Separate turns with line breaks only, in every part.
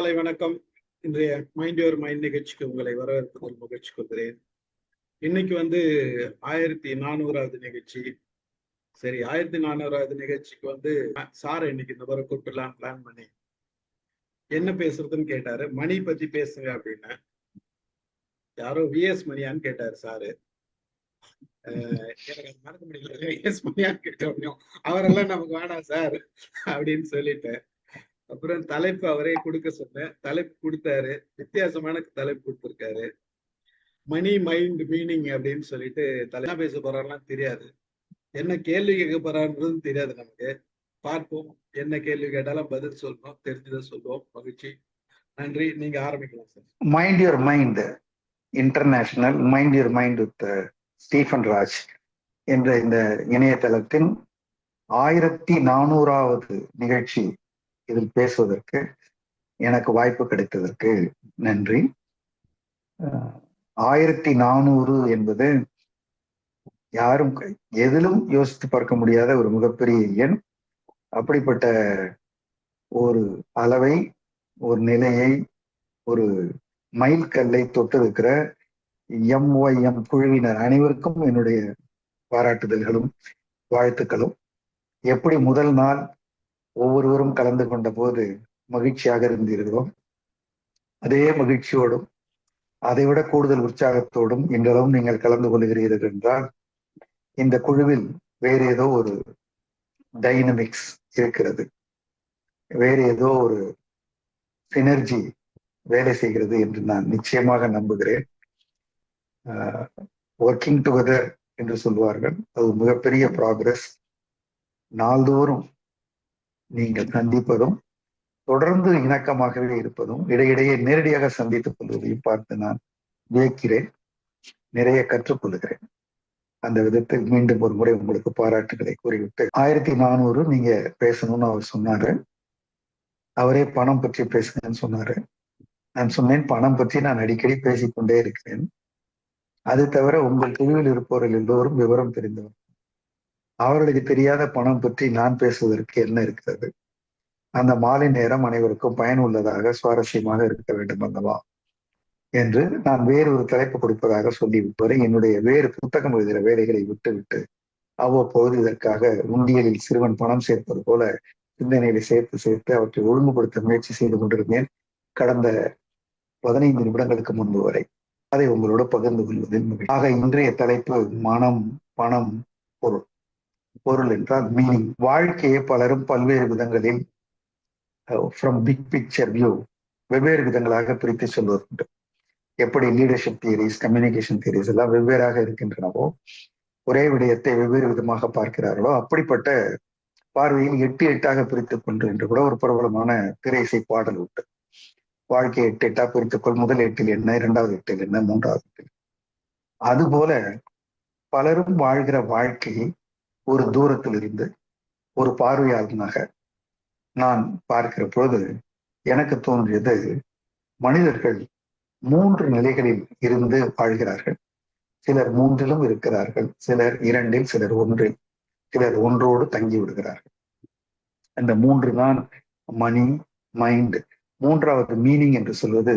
மாலை வணக்கம். இன்றைய மைண்ட் யுவர் மைண்ட் நிகழ்ச்சிக்கு உங்களை வரவேற்பதில் மகிழ்ச்சி கொள்கிறேன். இன்னைக்கு 1400வது நிகழ்ச்சி. சரி, 1400வது நிகழ்ச்சிக்கு சார் இன்னைக்கு இந்த முறை கூப்பிடலாம் பிளான் பண்ணி என்ன பேசுறதுன்னு கேட்டாரு. மணி பத்தி பேசுங்க அப்படின்னு. யாரோ விஎஸ் மணியான்னு கேட்டாரு சாரு. எனக்கு மறக்க முடியல. விஎஸ் மணியான்னு கேட்டோம். அவரெல்லாம் நமக்கு வேணாம் சார் அப்படின்னு சொல்லிட்டேன். அப்புறம் தலைப்பு அவரே கொடுக்க சொன்னேன். தலைப்பு கொடுத்தாரு. வித்தியாசமான தலைப்பு கொடுத்திருக்காரு. மணி மைண்ட் மீனிங் அப்படின்னு சொல்லிட்டு என்ன பேச போறாருலாம் தெரியாது. என்ன கேள்வி கேட்க போறாருன்றதும் தெரியாது நமக்கு. பார்ப்போம். என்ன கேள்வி கேட்டாலும் பதில் சொல்லணும். தெரிஞ்சதை சொல்லுவோம். மகிழ்ச்சி. நன்றி. நீங்க ஆரம்பிக்கலாம் sir.
Mind your mind international mind your mind with Stephen Raj என்ற இந்த இணையதளத்தின் 1400வது நிகழ்ச்சி இதில் பேசுவதற்கு எனக்கு வாய்ப்பு கிடைத்ததற்கு நன்றி. 1400 என்பது யாரும் எதிலும் யோசித்து பார்க்க முடியாத ஒரு மிகப்பெரிய எண். அப்படிப்பட்ட ஒரு அளவை, ஒரு நிலையை, ஒரு மைல் கல்லை தொட்டிருக்கிற MYM குழுவினர் அனைவருக்கும் என்னுடைய பாராட்டுதல்களும் வாழ்த்துக்களும். எப்படி முதல் நாள் ஒவ்வொருவரும் கலந்து கொண்ட போது மகிழ்ச்சியாக இருந்தீர்களோ, அதே மகிழ்ச்சியோடும் அதைவிட கூடுதல் உற்சாகத்தோடும் இன்றளவும் நீங்கள் கலந்து கொள்கிறீர்கள் என்றால் இந்த குழுவில் வேறு ஏதோ ஒரு டைனமிக்ஸ் இருக்கிறது, வேறு ஏதோ ஒரு சினர்ஜி வேலை செய்கிறது என்று நான் நிச்சயமாக நம்புகிறேன். ஒர்க்கிங் டுகெதர் என்று சொல்வார்கள். அது மிகப்பெரிய ப்ராக்ரஸ். நாள்தோறும் நீங்கள் சந்திப்பதும் தொடர்ந்து இணக்கமாகவே இருப்பதும் இடையிடையே நேரடியாக சந்தித்துக் கொள்வதையும் பார்த்து நான் வியக்கிறேன், நிறைய கற்றுக்கொள்கிறேன். அந்த விதத்தில் மீண்டும் ஒரு முறை உங்களுக்கு பாராட்டுகளை கூறிவிட்டு 1400 நீங்க பேசணும்னு அவர் சொன்னாரு. அவரே பணம் பற்றி பேசுங்கன்னு சொன்னாரு. நான் சொன்னேன், பணம் பற்றி நான் அடிக்கடி பேசிக்கொண்டே இருக்கிறேன். அது தவிர உங்கள் குழுவில் இருப்பவர்கள் எல்லோரும் விவரம் தெரிந்தவர். அவர்களுக்கு தெரியாத பணம் பற்றி நான் பேசுவதற்கு என்ன இருக்கிறது? அந்த மாலை நேரம் அனைவருக்கும் பயனுள்ளதாக சுவாரஸ்யமாக இருக்க வேண்டும் அல்லவா என்று நான் வேறு ஒரு தலைப்பு கொடுப்பதாக சொல்லிவிட்டு என்னுடைய வேறு புத்தகம் எழுதுகிற வேலைகளை விட்டுவிட்டு அவ்வப்போது இதற்காக உண்டியலில் சிறுவன் பணம் சேர்ப்பது போல சிந்தனைகளை சேர்த்து அவற்றை ஒழுங்குபடுத்த முயற்சி செய்து கொண்டிருந்தேன் கடந்த 15 நிமிடங்களுக்கு முன்பு வரை. அதை உங்களோட பகிர்ந்து கொள்வதில் மகிழ்ச்சி. ஆக இன்றைய தலைப்பு மனம், பணம், பொருள். பொருள் என்றால் மீனிங். வாழ்க்கையை பலரும் பல்வேறு விதங்களில் ஃப்ரம் பிக் பிக்சர் வியூ வெவ்வேறு விதங்களாக பிரித்து சொல்வதுண்டு. எப்படி லீடர்ஷிப் தியரிஸ், கம்யூனிகேஷன் தியரிஸ் எல்லாம் வெவ்வேறாக இருக்கின்றனவோ, ஒரே விடயத்தை வெவ்வேறு விதமாக பார்க்கிறார்களோ, அப்படிப்பட்ட பார்வையில் 8 பிரித்துக் கொண்டு என்று கூட ஒரு பிரபலமான திரை இசை பாடல் உண்டு. வாழ்க்கையை 8 பிரித்துக்கொள், முதல் 8 என்ன, 2வது 8 என்ன, 3வது 8. அதுபோல பலரும் வாழ்கிற வாழ்க்கையை ஒரு தூரத்தில் இருந்து ஒரு பார்வையாளனாக நான் பார்க்கிற பொழுது எனக்கு தோன்றியது, மனிதர்கள் 3 நிலைகளில் இருந்து வாழ்கிறார்கள். சிலர் 3லும் இருக்கிறார்கள், சிலர் 2ல், சிலர் 1ல், சிலர் 1ஓடு தங்கி விடுகிறார்கள். அந்த 3 தான் மணி, மைண்ட். 3வது மீனிங் என்று சொல்வது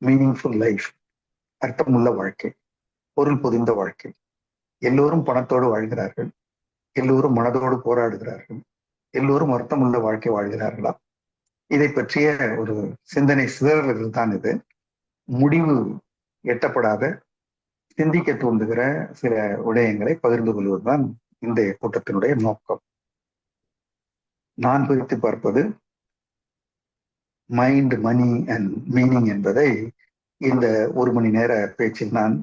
மீனிங்ஃபுல் லைஃப், அர்த்தமுள்ள வாழ்க்கை, பொருள் பொதிந்த வாழ்க்கை. எல்லோரும் பணத்தோடு வாழ்கிறார்கள், எல்லோரும் மனதோடு போராடுகிறார்கள், எல்லோரும் அர்த்தமுள்ள வாழ்க்கை வாழ்கிறார்களா? இதை பற்றிய ஒரு சிந்தனை சிதறல்கள் தான் இது. முடிவு எட்டப்படாத, சிந்திக்க தூண்டுகிற சில விடயங்களை பகிர்ந்து கொள்வதுதான் இந்த கூட்டத்தினுடைய நோக்கம். நான் பிரித்து பார்ப்பது மைண்ட், மணி அண்ட் மீனிங் என்பதை இந்த 1 மணி நேர பேச்சில் நான்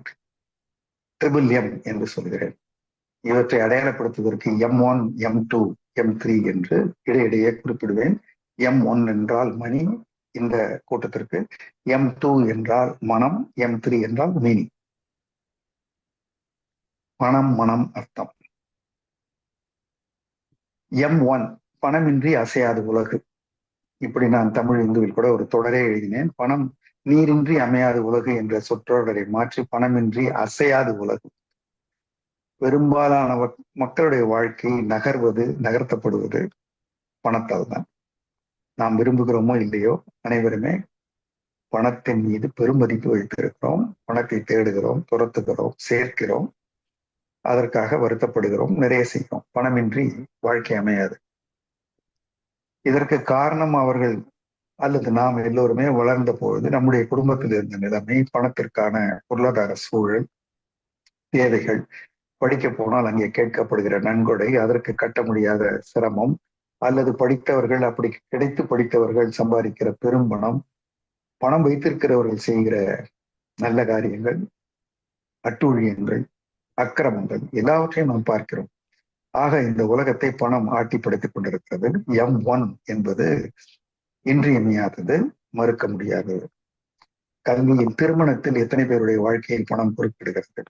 MMM என்று சொல்கிறேன். இவற்றை அடையாளப்படுத்துவதற்கு M1, M2, M3 என்று இடையிடையே குறிப்பிடுவேன். M1 என்றால் மணி இந்த கூட்டத்திற்கு, M2 என்றால் மனம், M3 என்றால் மீனிங். பணம், மனம், அர்த்தம். M1 பணமின்றி அசையாது உலகு. இப்படி நான் தமிழ் இந்துவில் கூட ஒரு தொடரே எழுதினேன். பணம் நீரின்றி அமையாது உலகு என்ற சொற்றொடரை மாற்றி பணமின்றி அசையாது உலகு. பெரும்பாலான மக்களுடைய வாழ்க்கை நகர்த்தப்படுவது பணத்தால் தான். நாம் விரும்புகிறோமோ இல்லையோ, அனைவருமே பணத்தின் மீது பெருமதிப்பு வைத்திருக்கிறோம். பணத்தை தேடுகிறோம், துரத்துகிறோம், சேர்க்கிறோம், அதற்காக வருத்தப்படுகிறோம், நிறைய செய்கிறோம். பணமின்றி வாழ்க்கை அமையாது. இதற்கு காரணம் அவர்கள் அல்லது நாம் எல்லோருமே வளர்ந்த பொழுது நம்முடைய குடும்பத்தில் இருந்த நிலைமை, பணத்திற்கான பொருளாதார சூழல், தேவைகள், படிக்க போனால் அங்கே கேட்கப்படுகிற நன்கொடை, அதற்கு கட்ட முடியாத சிரமம், அல்லது படித்தவர்கள் அப்படி கிடைத்து படித்தவர்கள் சம்பாதிக்கிற பெரும்பணம், பணம் வைத்திருக்கிறவர்கள் செய்கிற நல்ல காரியங்கள், அட்டூழியங்கள், அக்கிரமங்கள் எல்லாவற்றையும் நாம் பார்க்கிறோம். ஆக இந்த உலகத்தை பணம் ஆட்டிப்படுத்திக் கொண்டிருக்கிறது. M1 என்பது இன்றியமையாதது, மறுக்க முடியாதது. கல்வியில், திருமணத்தில் எத்தனை பேருடைய வாழ்க்கையில் பணம் பொறுப்பிடுகிறது?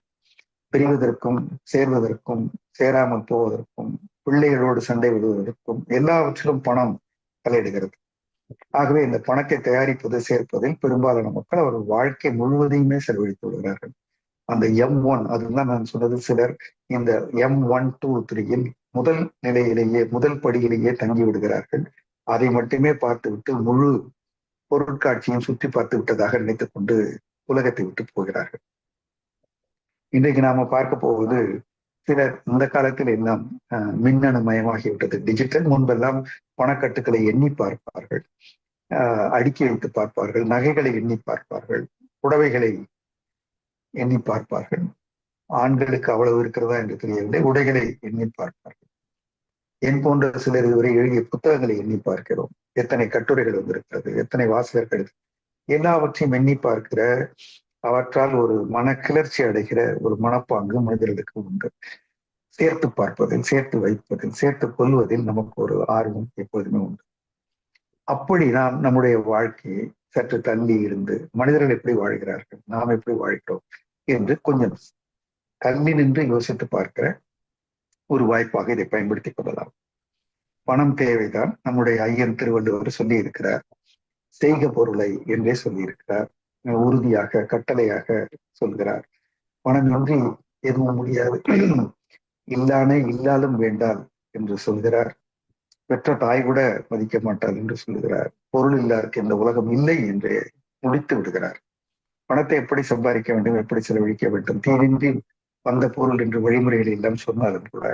பிரிவதற்கும், சேர்வதற்கும், சேராமல் போவதற்கும், பிள்ளைகளோடு சண்டை விடுவதற்கும் எல்லாவற்றிலும் பணம் தலையிடுகிறது. ஆகவே இந்த பணத்தை தயாரிப்பது, சேர்ப்பதில் பெரும்பாலான மக்கள் அவர்கள் வாழ்க்கை முழுவதையுமே செலவழித்து விடுகிறார்கள். அந்த M1, அதுதான் நான் சொன்னது, சிலர் இந்த M1, 2, 3 முதல் நிலையிலேயே, முதல் படியிலேயே தங்கி விடுகிறார்கள். அதை மட்டுமே பார்த்துவிட்டு முழு பொருட்காட்சியும் சுற்றி பார்த்து விட்டதாக நினைத்துக் கொண்டு உலகத்தை விட்டு போகிறார்கள். இன்றைக்கு நாம பார்க்க போவது, சிலர் இந்த காலத்தில் எல்லாம் மின்னணு மயமாகிவிட்டது, டிஜிட்டல். முன்பெல்லாம் பணக்கட்டுக்களை எண்ணி பார்ப்பார்கள், அடுக்கி வைத்து பார்ப்பார்கள், நகைகளை எண்ணி பார்ப்பார்கள், புடவைகளை எண்ணி பார்ப்பார்கள். ஆண்களுக்கு அவ்வளவு இருக்கிறதா என்று தெரியவில்லை, உடைகளை எண்ணி பார்ப்பார்கள். என் போன்ற சிலர் இதுவரை எழுதிய புத்தகங்களை எண்ணி பார்க்கிறோம். எத்தனை கட்டுரைகள் வந்திருக்கிறது, எத்தனை வாசகர்கள், எல்லாவற்றையும் எண்ணி பார்க்கிற, அவற்றால் ஒரு மன கிளர்ச்சி அடைகிற ஒரு மனப்பாங்கு மனிதர்களுக்கு உண்டு. சேர்த்து பார்ப்பதில், சேர்த்து வைப்பதில், சேர்த்து கொள்வதில் நமக்கு ஒரு ஆர்வம் எப்போதுமே உண்டு. அப்படி நாம் நம்முடைய வாழ்க்கையை சற்று தள்ளி இருந்து மனிதர்கள் எப்படி வாழ்கிறார்கள், நாம் எப்படி வாழ்கிறோம் என்று கொஞ்சம் தள்ளி நின்று யோசித்து பார்க்கிற ஒரு வாய்ப்பாக இதை பயன்படுத்திக் கொள்ளலாம். பணம் தேவைதான். நம்முடைய ஐயன் திருவள்ளுவர் சொல்லி இருக்கிறார், செய்க பொருளை என்றே சொல்லி இருக்கிறார். உறுதியாக, கட்டளையாக சொல்கிறார். பணமின்றி எதுவும் முடியாது. இல்லானே இல்லாலும் வேண்டால் என்று சொல்கிறார். பெற்ற தாய் கூட மதிக்க மாட்டாள் என்று சொல்லுகிறார். பொருள் இல்லாருக்கு இந்த உலகம் இல்லை என்று முடித்து விடுகிறார். பணத்தை எப்படி சம்பாதிக்க வேண்டும், எப்படி செலவழிக்க வேண்டும், தீரின்றி வந்த பொருள் என்று வழிமுறைகள் எல்லாம் சொன்னாலும் கூட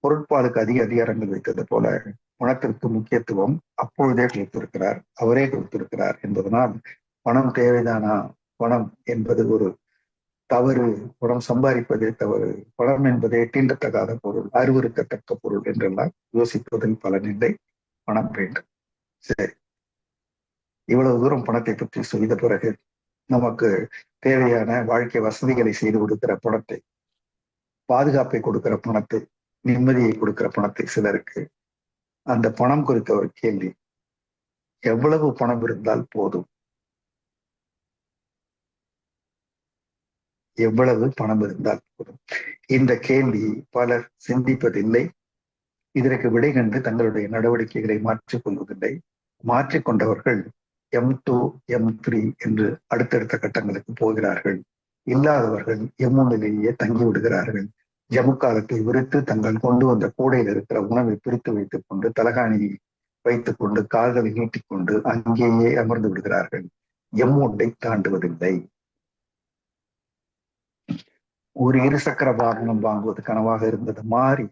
பொருட்பாலுக்கு அதிக அதிகாரங்கள் வைத்தது போல பணத்திற்கு முக்கியத்துவம் அப்பொழுதே கொடுத்திருக்கிறார், அவரே கொடுத்திருக்கிறார் என்பதனால் பணம் தேவைதானா, பணம் என்பது ஒரு தவறு, பணம் சம்பாதிப்பதே தவறு, பணம் என்பதே தீண்டத்தகாத பொருள், அருவருக்கத்தக்க பொருள் என்றெல்லாம் யோசிப்பதில் பலனில்லை. பணம் வேண்டும். சரி, இவ்வளவு தூரம் பணத்தை பற்றி செய்த பிறகு நமக்கு தேவையான வாழ்க்கை வசதிகளை செய்து கொடுக்கிற பணத்தை, பாதுகாப்பை கொடுக்கிற பணத்தை, நிம்மதியை கொடுக்கிற பணத்தை, சிலருக்கு அந்த பணம் குறித்த ஒரு கேள்வி, எவ்வளவு பணம் இருந்தால் போதும், எவ்வளவு பணம் இருந்தால் போதும், இந்த கேள்வி பலர் சிந்திப்பதில்லை. இதற்கு விடை கண்டு தங்களுடைய நடவடிக்கைகளை மாற்றிக் கொள்வதில்லை. மாற்றிக்கொண்டவர்கள் M2, M3 என்று அடுத்தடுத்த கட்டங்களுக்கு போகிறார்கள். இல்லாதவர்கள் M1லேயே தங்கி விடுகிறார்கள். ஜமுக்காலத்தை விரித்து தங்கள் கொண்டு வந்த கூடையில் இருக்கிற உணவை பிரித்து வைத்துக் கொண்டு, தலகாணியை வைத்துக் கொண்டு, கால்களை நீட்டிக்கொண்டு அங்கேயே அமர்ந்து விடுகிறார்கள். M1ஐ தாண்டுவதில்லை. ஒரு இருசக்கர வாகனம் வாங்குவது கனவாக இருந்தது மாறி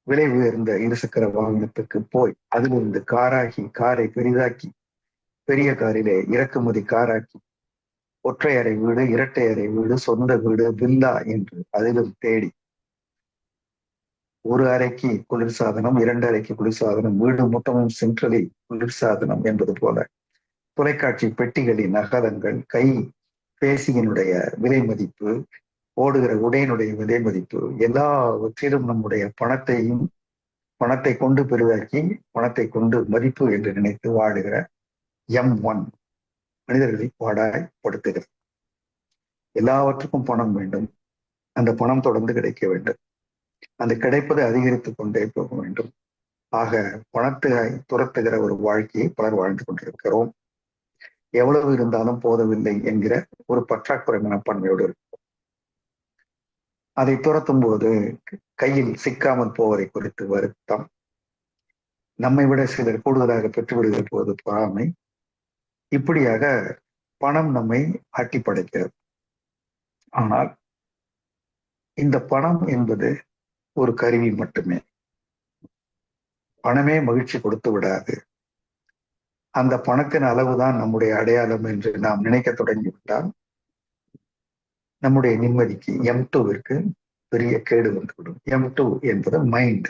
விலை உயர்ந்த இருசக்கர வாகனத்துக்கு போய் அதிலிருந்து காராகி, காரை பெரிதாக்கி, பெரிய காரிலே இறக்குமதி காராக்கி, ஒற்றை அறை வீடு, இரட்டை அறை வீடு, சொந்த வீடு, வில்லா என்று அதிலும் தேடி, ஒரு அறைக்கு குளிர்சாதனம், 2 அறைக்கு குளிர்சாதனம், வீடு மொத்தமும் சென்ட்ரலி குளிர்சாதனம் என்பது போல தொலைக்காட்சி பெட்டிகளின் அகலங்கள், கை பேசியினுடைய விலை மதிப்பு, ஓடுகிற உடையினுடைய விலை மதிப்பு, எல்லாவற்றிலும் நம்முடைய பணத்தை கொண்டு பெரிதாக்கி, பணத்தை கொண்டு மதிப்பு என்று நினைத்து வாடுகிற M1 மனிதர்களை பாடாய்படுத்துகிறது. எல்லாவற்றுக்கும் பணம் வேண்டும். அந்த பணம் தொடர்ந்து கிடைக்க வேண்டும். அந்த கிடைப்பது அதிகரித்துக் கொண்டே போக வேண்டும். ஆக பணத்தை துரத்துகிற ஒரு வாழ்க்கையை பலர் வாழ்ந்து கொண்டிருக்கிறோம். எவ்வளவு இருந்தாலும் போதவில்லை என்கிற ஒரு பற்றாக்குறை மனப்பான்மையோடு இருக்கும். அதை துரத்தும் போது கையில் சிக்காமல் போவதை குறித்து வருத்தம், நம்மை விட சிலர் கூடுதலாக பெற்றுவிடுகிற போது பொறாமை, இப்படியாக பணம் நம்மை ஆட்டி படைக்கிறது. ஆனால் இந்த பணம் என்பது ஒரு கருவி மட்டுமே. பணமே மகிழ்ச்சி கொடுத்து விடாது. அந்த பணத்தின் அளவுதான் நம்முடைய அடையாளம் என்று நாம் நினைக்க தொடங்கிவிட்டால் நம்முடைய நிம்மதிக்கு M2விற்கு பெரிய கேடு வந்துவிடும். M2 என்பது மைண்ட்.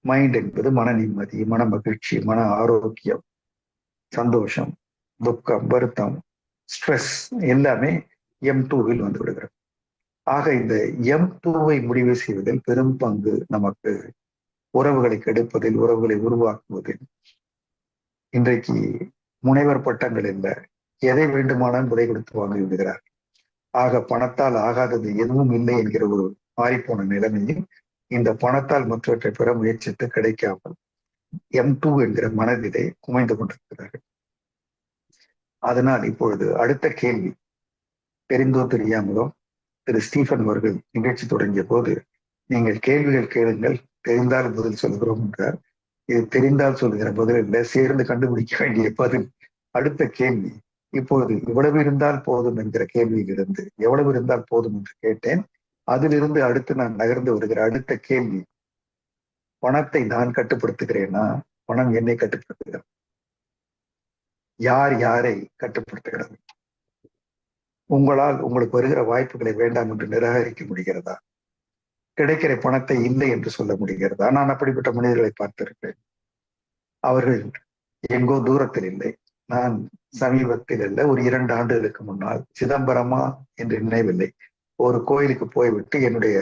மைண்ட் என்பது மன நிம்மதி, மன மகிழ்ச்சி, மன ஆரோக்கியம், சந்தோஷம், துக்கம், வருத்தம், ஸ்ட்ரெஸ் எல்லாமே M2வில் வந்து விடுகிறது. ஆக இந்த M2வை முடிவு செய்வதில் பெரும் பங்கு நமக்கு உறவுகளை கெடுப்பதில், உறவுகளை உருவாக்குவதில். இன்றைக்கு முனைவர் பட்டங்கள் இல்லை, எதை வேண்டுமானாலும் விலை கொடுத்து வாங்கி விடுகிறார். ஆக பணத்தால் ஆகாதது எதுவும் இல்லை என்கிற ஒரு மாறிப்போன நிலைமையில் இந்த பணத்தால் மற்றவற்றை பெற முயற்சித்து கிடைக்காமல் M2 என்கிற மனதிலே குமைந்து கொண்டிருக்கிறார்கள். அதனால் இப்பொழுது அடுத்த கேள்வி, தெரிந்தோ தெரியாமலோ திரு ஸ்டீஃபன் அவர்கள் நிகழ்ச்சி தொடங்கிய போது நீங்கள் கேள்விகள் கேளுங்கள், தெரிந்தால் பதில் சொல்கிறோம் என்றார். இது தெரிந்தால் சொல்லுகிற பதில் இல்லை, சேர்ந்து கண்டுபிடிக்க வேண்டிய பதில். அடுத்த கேள்வி, இப்பொழுது இவ்வளவு இருந்தால் போதும் என்கிற கேள்வியிலிருந்து எவ்வளவு இருந்தால் போதும் என்று கேட்டேன். அதிலிருந்து அடுத்து நான் நகர்ந்து வருகிற அடுத்த கேள்வி, பணத்தை நான் கட்டுப்படுத்துகிறேனா, பணம் என்னை கட்டுப்படுத்துகிறது? யார் யாரை கட்டுப்படுத்துகிறது? உங்களால் உங்களுக்கு வருகிற வாய்ப்புகளை வேண்டாம் என்று நிராகரிக்க முடிகிறதா? கிடைக்கிற பணத்தை இல்லை என்று சொல்ல முடிகிறதா? நான் அப்படிப்பட்ட மனிதர்களை பார்த்திருக்கிறேன். அவர்கள் எங்கோ தூரத்தில் இல்லை. நான் சமீபத்தில் இல்லை, ஒரு 2 ஆண்டுகளுக்கு முன்னால் சிதம்பரமா என்று நினைவில்லை, ஒரு கோயிலுக்கு போய்விட்டு என்னுடைய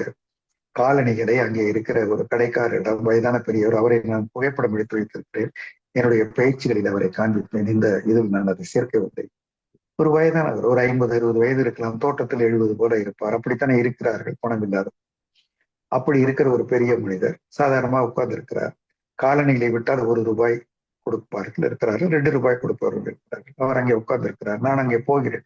காலணிகளை அங்கே இருக்கிற ஒரு கடைக்காரரிடம், வயதான பெரியவர், அவரை நான் புகைப்படம் எடுத்து வைத்திருக்கிறேன். என்னுடைய பயிற்சிகளில் அவரை காண்பிப்பேன். இந்த இதில் நான் அதை சேர்க்கவில்லை. ஒரு வயதானவர், ஒரு 50-60 வயது இருக்கலாம், தோட்டத்தில் 70 போல இருப்பார். அப்படித்தானே இருக்கிறார்கள் பணம் இல்லாத. அப்படி இருக்கிற ஒரு பெரிய மனிதர் சாதாரணமா உட்கார்ந்து இருக்கிறார். காலணிகளை விட்டால் 1 ரூபாய் கொடுப்பார்கள் இருக்கிறார்கள், 2 ரூபாய் கொடுப்பவர்கள் இருக்கிறார்கள். அவர் அங்கே உட்கார்ந்து இருக்கிறார். நான் அங்கே போகிறேன்.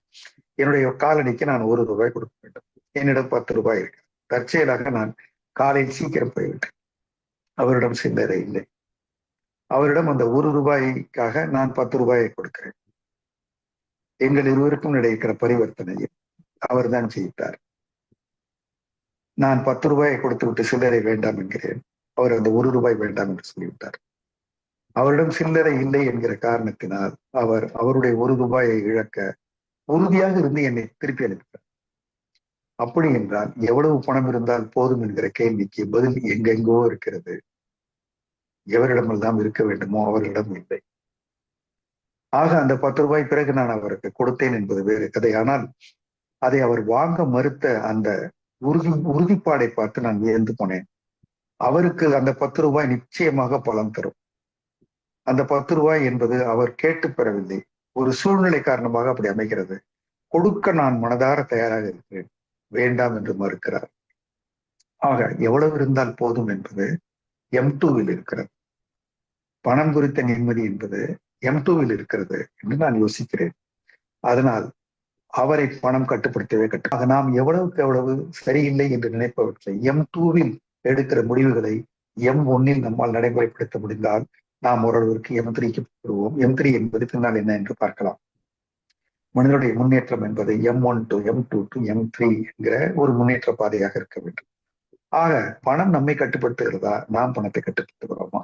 என்னுடைய காலணிக்கு நான் 1 ரூபாய் கொடுக்க வேண்டும். என்னிடம் 10 ரூபாய் இருக்கு. தற்செயலாக நான் காலையில் சீக்கிரம் போய்விட்டேன். அவரிடம் சில்லறை இல்லை. அவரிடம் அந்த 1 ரூபாய்க்காக நான் 10 ரூபாயை கொடுக்கிறேன். எங்கள் இருவருக்கும் இருக்கிற பரிவர்த்தனையில் அவர் தான் செய்தார். நான் 10 ரூபாயை கொடுத்து விட்டு சில்லறை வேண்டாம் என்கிறேன். அவர் அந்த 1 ரூபாய் வேண்டாம் என்று சொல்லிவிட்டார். அவரிடம் சில்லறை இல்லை என்கிற காரணத்தினால் அவர் அவருடைய 1 ரூபாயை இழக்க உறுதியாக இருந்து என்னை திருப்பி அனுப்பினார். அப்படி என்றால் எவ்வளவு பணம் இருந்தால் போதும் என்கிற கேள்விக்கு பதில் எங்கெங்கோ இருக்கிறது. எவரிடமெல்லாம் இருக்க வேண்டுமோ அவர்களிடம் இல்லை. ஆக அந்த 10 ரூபாய் பிறகு நான் அவருக்கு கொடுத்தேன் என்பது வேறு கதை. ஆனால் அதை அவர் வாங்க மறுத்த அந்த உறுதிப்பாடை பார்த்து நான் வியந்து போனேன். அவருக்கு அந்த 10 ரூபாய் நிச்சயமாக பலன் தரும். அந்த 10 ரூபாய் என்பது அவர் கேட்டு பெறவில்லை, ஒரு சூழ்நிலை காரணமாக அப்படி அமைகிறது. கொடுக்க நான் மனதார தயாராக இருக்கிறேன், வேண்டாம் என்று மறுக்கிறார். ஆக எவ்வளவு இருந்தால் போதும் என்பது M2வில் இருக்கிறது. பணம் குறித்த நிம்மதி என்பது M2வில் இருக்கிறது என்று நான் யோசிக்கிறேன். அதனால் அவரை பணம் கட்டுப்படுத்தவே ஆக நாம் எவ்வளவுக்கு எவ்வளவு சரியில்லை என்று நினைப்பவற்றை M2வில் எடுக்கிற முடிவுகளை M1ல் நம்மால் நடைமுறைப்படுத்த முடிந்தால் நாம் ஓரளவிற்கு M3க்கு பெறுவோம். M3 என்பது பின்னால் என்ன என்று பார்க்கலாம். மனிதனுடைய முன்னேற்றம் என்பது M1 to M2 to M3 என்கிற ஒரு முன்னேற்ற பாதையாக இருக்க வேண்டும். ஆக பணம் நம்மை கட்டுப்படுத்துகிறதா, நாம் பணத்தை கட்டுப்படுத்துகிறோமா?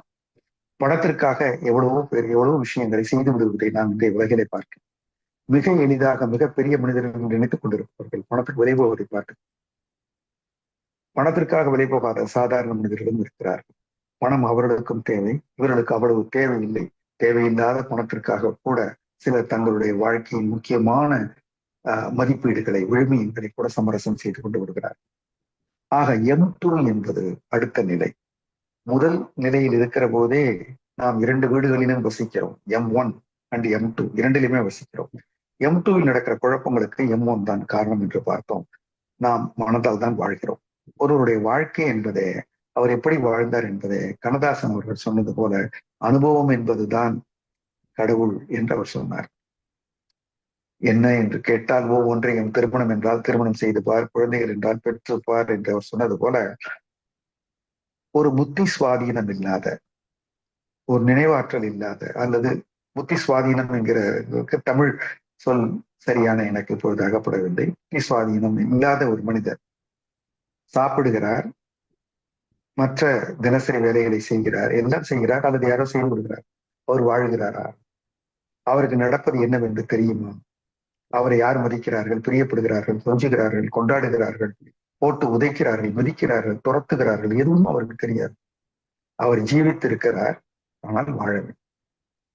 பணத்திற்காக எவ்வளவோ பேர் எவ்வளவோ விஷயங்களை செய்து விடுவதை நாம் இன்றைய உலகிலே பார்க்கிறோம். மிக எளிதாக மிகப்பெரிய மனிதர்கள் நினைத்துக் கொண்டிருப்பவர்கள் பணத்துக்கு விலை போவதை பார்க்க, பணத்திற்காக விலை போகாத சாதாரண மனிதர்களும் இருக்கிறார்கள். பணம் அவர்களுக்கும் தேவை, இவர்களுக்கு அவ்வளவு தேவையில்லை. தேவையில்லாத பணத்திற்காக கூட சிலர் தங்களுடைய வாழ்க்கையின் முக்கியமான மதிப்பீடுகளை, விழுமியங்களை கூட சமரசம் செய்து கொண்டு விடுகிறார். ஆக M2 என்பது அடுத்த நிலை. முதல் நிலையில் இருக்கிற போதே நாம் 2 வீடுகளிலும் வசிக்கிறோம். M1 and M2 இரண்டிலுமே வசிக்கிறோம். M2வில் நடக்கிற குழப்பங்களுக்கு M1 தான் காரணம் என்று பார்த்தோம். நாம் மனதால் தான் வாழ்கிறோம். ஒருவருடைய வாழ்க்கை என்பதே அவர் எப்படி வாழ்ந்தார் என்பதே கண்ணதாசன் அவர்கள் சொன்னது போல அனுபவம் என்பதுதான் கடவுள் என்று அவர் சொன்னார். என்ன என்று கேட்டால் ஒவ்வொன்றையும் திருமணம் என்றால் திருமணம் செய்து பார், குழந்தைகள் என்றால் பெற்று பார் என்று அவர் சொன்னது போல ஒரு புத்தி சுவாதீனம் இல்லாத, ஒரு நினைவாற்றல் இல்லாத அல்லது புத்தி சுவாதீனம் என்கிற தமிழ் சொல் சரியான எனக்கு இப்பொழுது அகப்படவில்லை. புத்தி சுவாதீனம் இல்லாத ஒரு மனிதர் சாப்பிடுகிறார், மற்ற தினசரி வேலைகளை செய்கிறார், எல்லாம் செய்கிறார், அல்லது யாரோ செய்து விடுகிறார். அவர் வாழ்கிறாரா? அவருக்கு நடப்பது என்னவென்று தெரியுமா? அவரை யார் மதிக்கிறார்கள், பிரியப்படுகிறார்கள், கொஞ்சுகிறார்கள், கொண்டாடுகிறார்கள், போட்டு உதைக்கிறார்கள், மிதிக்கிறார்கள், துரத்துகிறார்கள், எதுவும் அவருக்கு தெரியாது. அவர் ஜீவித்திருக்கிறார், ஆனால் வாழவில்லை.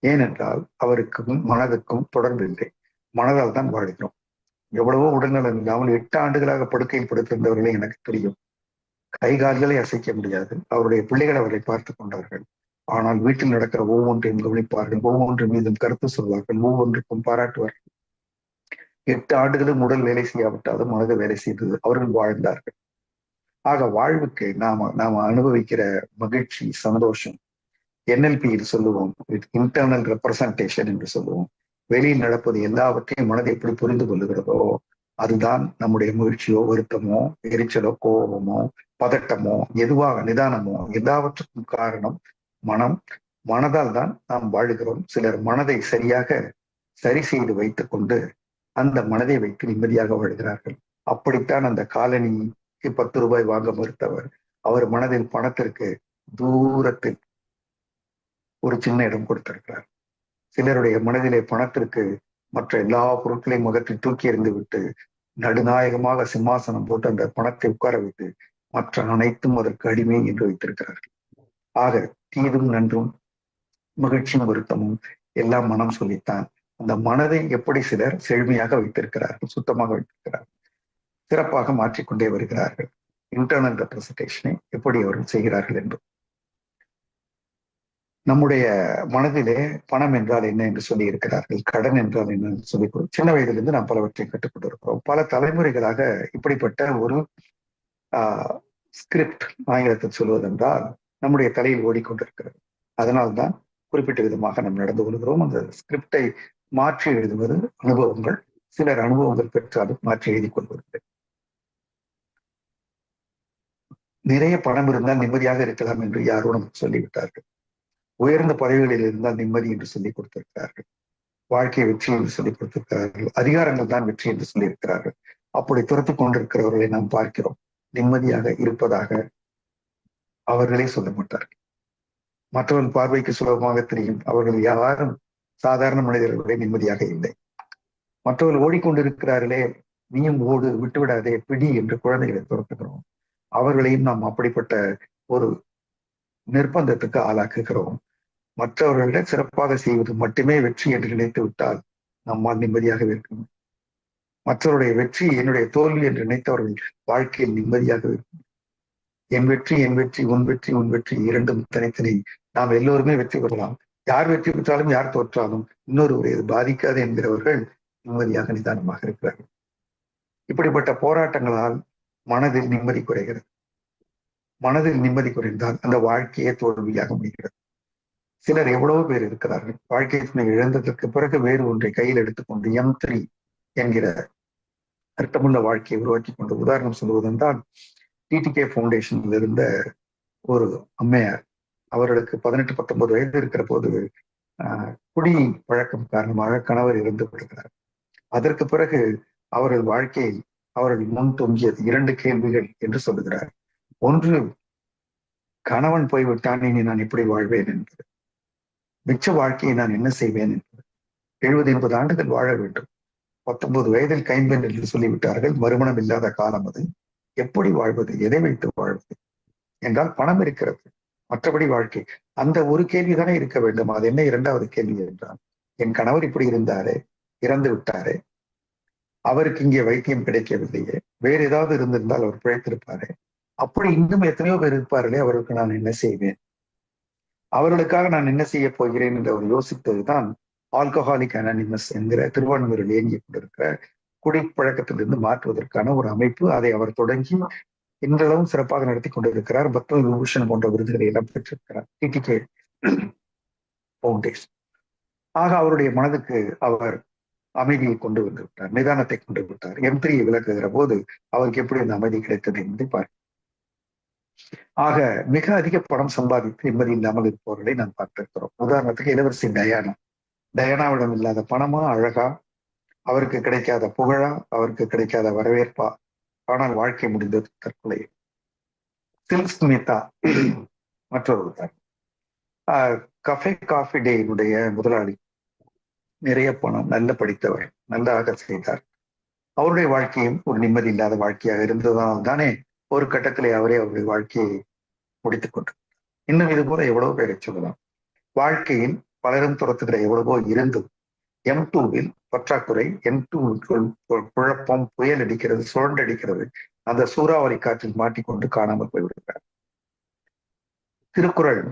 ஏனென்றால் அவருக்கும் மனதுக்கும் தொடர்பு இல்லை. மனதால் தான் வாழ்கிறோம். எவ்வளவோ உடல்நலம் இல்லாமல் 8 ஆண்டுகளாக படுக்கையில் படுத்திருந்தவர்களே எனக்கு தெரியும். கை கால்களை அசைக்க முடியாது. அவருடைய பிள்ளைகள் அவரை பார்த்து கொண்டார்கள். ஆனால் வீட்டில் நடக்கிற ஒவ்வொன்றையும் கவனிப்பார்கள், ஒவ்வொன்று மீதும் கருத்து சொல்வார்கள், ஒவ்வொன்றுக்கும் பாராட்டுவார்கள். 8 ஆண்டுகளும் உடல் வேலை செய்யாவிட்டாலும் மனது வேலை செய்தது. அவர்கள் வாழ்ந்தார்கள். ஆக வாழ்வுக்கு நாம அனுபவிக்கிற மகிழ்ச்சி, சந்தோஷம், NLPயில் சொல்லுவோம், இன்டர்னல் ரெப்ரசன்டேஷன் என்று சொல்லுவோம். வெளியில் நடப்பது எல்லாவற்றையும் மனதை எப்படி புரிந்து கொள்ளுகிறதோ அதுதான் நம்முடைய மகிழ்ச்சியோ, வருத்தமோ, எரிச்சலோ, கோபமோ, பதட்டமோ, எதுவாக நிதானமோ, எல்லாவற்றுக்கும் காரணம் மனம். மனதால் தான் நாம் வாழுகிறோம். சிலர் மனதை சரியாக சரி செய்து வைத்துக் கொண்டு அந்த மனதை வைத்து நிம்மதியாக வாழ்கிறார்கள். அப்படித்தான் அந்த காலனிக்கு 10 ரூபாய் வாங்க மறுத்தவர், அவர் மனதில் பணத்திற்கு தூரத்தில் ஒரு சின்ன இடம் கொடுத்திருக்கிறார். சிலருடைய மனதிலே பணத்திற்கு மற்ற எல்லா பொருட்களையும் முகத்தில் தூக்கி எறிந்து விட்டு நடுநாயகமாக சிம்மாசனம் போட்டு அந்த பணத்தை உட்கார வைத்து மற்ற அனைத்தும் அதற்கு அடிமை என்று வைத்திருக்கிறார்கள். ஆக தீதும் நன்றும் மகிழ்ச்சியும் வருத்தமும் எல்லாம் மனம் சொல்லித்தான். அந்த மனதை எப்படி சிலர் செழுமையாக வைத்திருக்கிறார்கள், சுத்தமாக வைத்திருக்கிறார்கள், சிறப்பாக மாற்றிக்கொண்டே வருகிறார்கள். இன்டர்னல் ரெப்ரசன்டேஷனை எப்படி அவர்கள் செய்கிறார்கள் என்று. நம்முடைய மனதிலே பணம் என்றால் என்ன என்று சொல்லி இருக்கிறார்கள், கடன் என்றால் என்ன என்று சொல்லி சின்ன வயதிலிருந்து நாம் பலவற்றை கற்றுக்கொண்டிருக்கிறோம். பல தலைமுறைகளாக இப்படிப்பட்ட ஒரு ஸ்கிரிப்ட், ஆங்கிலத்தில் சொல்வதென்றால், நம்முடைய தலையில் ஓடிக்கொண்டிருக்கிறது. அதனால்தான் குறிப்பிட்ட விதமாக நாம் நடந்து கொள்கிறோம். அந்த ஸ்கிரிப்டை மாற்றி எழுதுவது அனுபவங்கள். சிலர் அனுபவங்கள் பெற்றாலும் மாற்றி எழுதி கொள்வதில்லை. நிறைய பணம் இருந்தால் நிம்மதியாக இருக்கலாம் என்று யாரும் நமக்கு சொல்லிவிட்டார்கள். உயர்ந்த பதவிகளில் இருந்தால் நிம்மதி என்று சொல்லிக் கொடுத்திருக்கிறார்கள். வாழ்க்கை வெற்றி என்று சொல்லிக் கொடுத்திருக்கிறார்கள். அதிகாரங்கள் தான் வெற்றி என்று சொல்லியிருக்கிறார்கள். அப்படி துரத்து கொண்டிருக்கிறவர்களை நாம் பார்க்கிறோம். நிம்மதியாக இருப்பதாக அவர்களே சொல்ல மாட்டார்கள். மற்றவர்கள் பார்வைக்கு சுலபமாக தெரியும். அவர்கள் யாரும் சாதாரண மனிதர்களை நிம்மதியாக இல்லை. மற்றவர்கள் ஓடிக்கொண்டிருக்கிறார்களே, நீயும் ஓடு, விட்டுவிடாதே, பிடி என்று குழந்தைகளை துரத்துகிறோம். அவர்களையும் நாம் அப்படிப்பட்ட ஒரு நிர்பந்தத்துக்கு ஆளாக்குகிறோம். மற்றவர்களிட சிறப்பாக செய்வது மட்டுமே வெற்றி என்று நினைத்து விட்டால் நம்மால் நிம்மதியாக இருக்கும். மற்றவருடைய வெற்றி என்னுடைய தோல்வி என்று நினைத்தவர்கள் வாழ்க்கையில் நிம்மதியாக இருக்கும். என் வெற்றி என் வெற்றி, உன் வெற்றி உன் வெற்றி, இரண்டும் தனித்தனி. நாம் எல்லோருமே வெற்றி பெறலாம். யார் வெற்றி பெற்றாலும் யார் தோற்றாலும் இன்னொருவரை இது பாதிக்காது என்கிறவர்கள் நிம்மதியாக நிதானமாக இருக்கிறார்கள். இப்படிப்பட்ட போராட்டங்களால் மனதில் நிம்மதி குறைகிறது. மனதில் நிம்மதி குறைந்தால் அந்த வாழ்க்கையே தோல்வியாக முடிகிறது. சிலர் எவ்வளவு பேர் இருக்கிறார்கள், வாழ்க்கை துணை இழந்ததற்கு பிறகு வேறு ஒன்றை கையில் எடுத்துக்கொண்டு M3 என்கிற அர்த்தமுள்ள வாழ்க்கையை உருவாக்கி கொண்டு. உதாரணம் சொல்வதென்றால், TTK ஃபவுண்டேஷனில் இருந்த ஒரு அம்மையார், அவர்களுக்கு 18-19 வயது இருக்கிற போது குடி பழக்கம் காரணமாக கணவர் இறந்து விடுகிறார். அதற்கு பிறகு அவர்கள் வாழ்க்கையில் அவர்கள் முன் தொங்கியது 2 கேள்விகள் என்று சொல்லுகிறார். ஒன்று, கணவன் போய்விட்டான், இனி நான் எப்படி வாழ்வேன் என்பது. மிச்ச வாழ்க்கையை நான் என்ன செய்வேன் என்பது. 70-80 ஆண்டுகள் வாழ வேண்டும். 19 வயதில் கைம்பெண் என்று சொல்லிவிட்டார்கள். மறுமணம் இல்லாத காலம் அது. எப்படி வாழ்வது, எதை வைத்து வாழ்வது என்றால் பணம் இருக்கிறது, மற்றபடி வாழ்க்கை. அந்த ஒரு கேள்விதானே இருக்க வேண்டும். அது என்ன 2வது கேள்வி என்றால், என் கணவர் இப்படி இருந்தாரே, இறந்து விட்டாரே, அவருக்கு இங்கே வைத்தியம் கிடைக்கவில்லையே, வேறு ஏதாவது இருந்திருந்தால் அவர் பிழைத்திருப்பாரே, அப்படி இன்னும் எத்தனையோ பேர் இருப்பார்களே, அவருக்கு நான் என்ன செய்வேன், அவர்களுக்காக நான் என்ன செய்ய போகிறேன் என்று அவர் யோசித்ததுதான் ஆல்கஹாலிக் அனானிமஸ் என்கிற திருவான்மையூரில் இயங்கிக் கொண்டிருக்கிற குடிப்பழக்கத்திலிருந்து மாற்றுவதற்கான ஒரு அமைப்பு. அதை அவர் தொடங்கி இன்றளவும் சிறப்பாக நடத்தி கொண்டிருக்கிறார். பத்ம விபூஷன் போன்ற விருதுகளை எல்லாம் பெற்றிருக்கிறார் TTK ஃபவுண்டேஷன். ஆக அவருடைய மனதுக்கு அவர் அமைதியை கொண்டு வந்து விட்டார், நிதானத்தை கொண்டு விட்டார். M3 விளக்குகிற போது அவருக்கு எப்படி அந்த அமைதி கிடைத்தது என்பதை பார்க்க. ஆக மிக அதிக பணம் சம்பாதித்து நிம்மதி இல்லாமல் இருப்பவர்களை நாம் பார்த்திருக்கிறோம். உதாரணத்துக்கு இளவரசி டயானா, டயானாவிடம் இல்லாத பணமா, அழகா, அவருக்கு கிடைக்காத புகழா, அவருக்கு கிடைக்காத வரவேற்பா? ஆனால் வாழ்க்கை முடிந்தது தற்கொலை. சில்க் ஸ்மிதா மற்றொரு கஃபே காஃபி டேயினுடைய முதலாளி, நிறைய பணம், நல்ல படித்தவர், நல்லாக செய்தார். அவருடைய வாழ்க்கையும் ஒரு நிம்மதி இல்லாத வாழ்க்கையாக இருந்ததால் தானே ஒரு கட்டத்திலே அவருடைய வாழ்க்கையை முடித்துக் கொண்டார். இன்னும் இது போல எவ்வளவு பேரை சொல்லலாம். வாழ்க்கையில் பலரும் துரத்துகிற எவ்வளவோ இருந்தும் M2வில் பற்றாக்குறை, M2க்குள் குழப்பம், புயல் அடிக்கிறது, சுழண்டடிக்கிறது. அந்த சூறாவளி காற்றில் மாட்டிக்கொண்டு காணாமல் போய்விடுகிறார். திருக்குறள்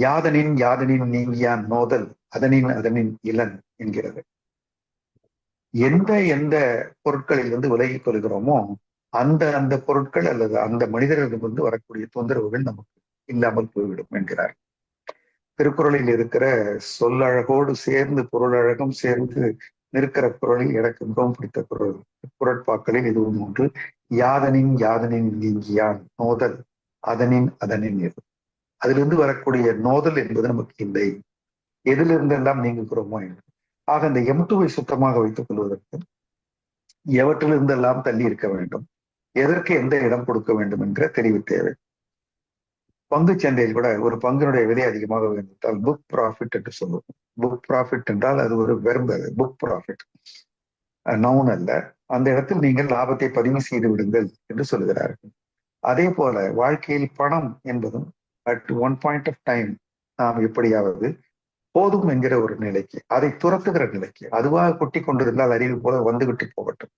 யாதனின் யாதனின் நீங்கியான் நோதல் அதனின் அதனின் இளன் என்கிறது. எந்த எந்த பொருட்களில் இருந்து விலகிக் கொள்கிறோமோ அந்த அந்த பொருட்கள் அல்லது அந்த மனிதர்களிடமிருந்து வரக்கூடிய தொந்தரவுகள் நமக்கு இல்லாமல் போய்விடும் என்கிறார். திருக்குறளில் இருக்கிற சொல்லழகோடு சேர்ந்து பொருளழகம் சேர்ந்து நிற்கிற குறளில் எனக்கு மிகவும் பிடித்த குறள், குறட்பாக்களில் இதுவும் ஒன்று. யாதனின் யாதனின் நீங்கியான் நோதல் அதனின் அதனின் எது. அதிலிருந்து வரக்கூடிய நோதல் என்பது நமக்கு இல்லை, எதிலிருந்தெல்லாம் நீங்குகிறோமோ என்று. ஆக இந்த M2வை சுத்தமாக வைத்துக் கொள்வதற்கு எவற்றிலிருந்தெல்லாம் தள்ளி இருக்க வேண்டும், எதற்கு எந்த இடம் கொடுக்க வேண்டும் என்கிற தெளிவு தேவை. பங்கு சந்தையில் கூட ஒரு பங்கினுடைய விலை அதிகமாக உயர்ந்தால் புக் ப்ராஃபிட் என்று சொல்லுவோம். புக் ப்ராஃபிட் என்றால் அது ஒரு வெர்பு, அது புக் ப்ராஃபிட், நவுன் அல்ல. அந்த இடத்தில் நீங்கள் லாபத்தை பதிவு செய்து விடுங்கள் என்று சொல்லுகிறார்கள். அதே போல வாழ்க்கையில் பணம் என்பதும் at one point of time நாம் எப்படியாவது போதும் என்கிற ஒரு நிலைக்கு, அதை துரத்துகிற நிலைக்கு, அதுவாக கொட்டி கொண்டிருந்தால் அறிவு போல வந்துவிட்டு போகட்டும்,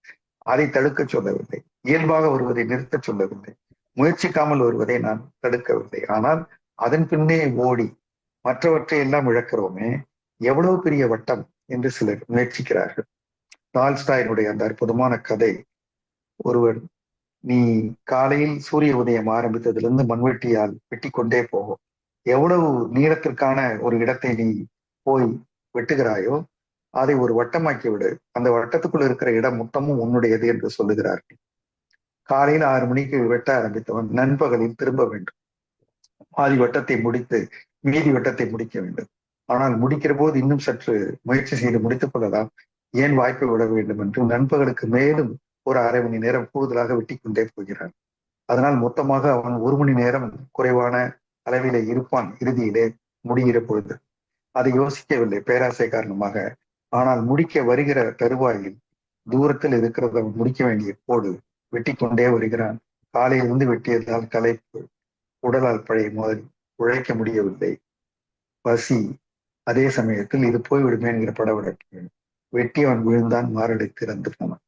அதை தடுக்க சொல்லவில்லை, இயல்பாக வருவதை நிறுத்த சொல்லவில்லை, முயற்சிக்காமல் வருவதை நான் தடுக்கவில்லை. ஆனால் அதன் பின்னே ஓடி மற்றவற்றை எல்லாம் இழக்கிறோமே, எவ்வளவு பெரிய வட்டம் என்று சிலர் முயற்சிக்கிறார்கள். டால்ஸ்டாயினுடைய அந்த அற்புதமான கதை, ஒருவர் நீ காலையில் சூரிய உதயம் ஆரம்பித்ததிலிருந்து மண்வெட்டியால் வெட்டி கொண்டே போகும், எவ்வளவு நீளத்திற்கான ஒரு இடத்தை நீ போய் வெட்டுகிறாயோ அதை ஒரு வட்டமாக்கி விடு, அந்த வட்டத்துக்குள் இருக்கிற இடம் மொத்தமும் உன்னுடையது என்று சொல்லுகிறார்கள். காலையில் 6 மணிக்கு வெட்ட ஆரம்பித்தவன் நண்பகலில் திரும்ப வேண்டும், பாதி வட்டத்தை முடித்து மீதி வட்டத்தை முடிக்க வேண்டும். ஆனால் முடிக்கிற போது இன்னும் சற்று முயற்சி செய்து முடித்துக் கொள்ளலாம், ஏன் வாய்ப்பை விட வேண்டும் என்று நண்பகலுக்கு மேலும் ஒரு அரை மணி நேரம் கூடுதலாக வெட்டி கொண்டே போகிறான். அதனால் மொத்தமாக அவன் 1 மணி நேரம் குறைவான அளவிலே இருப்பான் இறுதியிலே முடிகிற பொழுது. அதை யோசிக்கவில்லை பேராசை காரணமாக. ஆனால் முடிக்க வருகிற தருவாயில் தூரத்தில் இருக்கிறத அவன் முடிக்க வேண்டிய கோடு வெட்டி கொண்டே வருகிறான். காலையிலிருந்து வெட்டியதால் களைப்பு, உடலால் பழைய மாதிரி உழைக்க முடியவில்லை, பசி, அதே சமயத்தில் இது போய்விடுமே என்கிற படவடக்கு. வெட்டி அவன் விழுந்தான், மாரடைத்து இறந்து போனான்.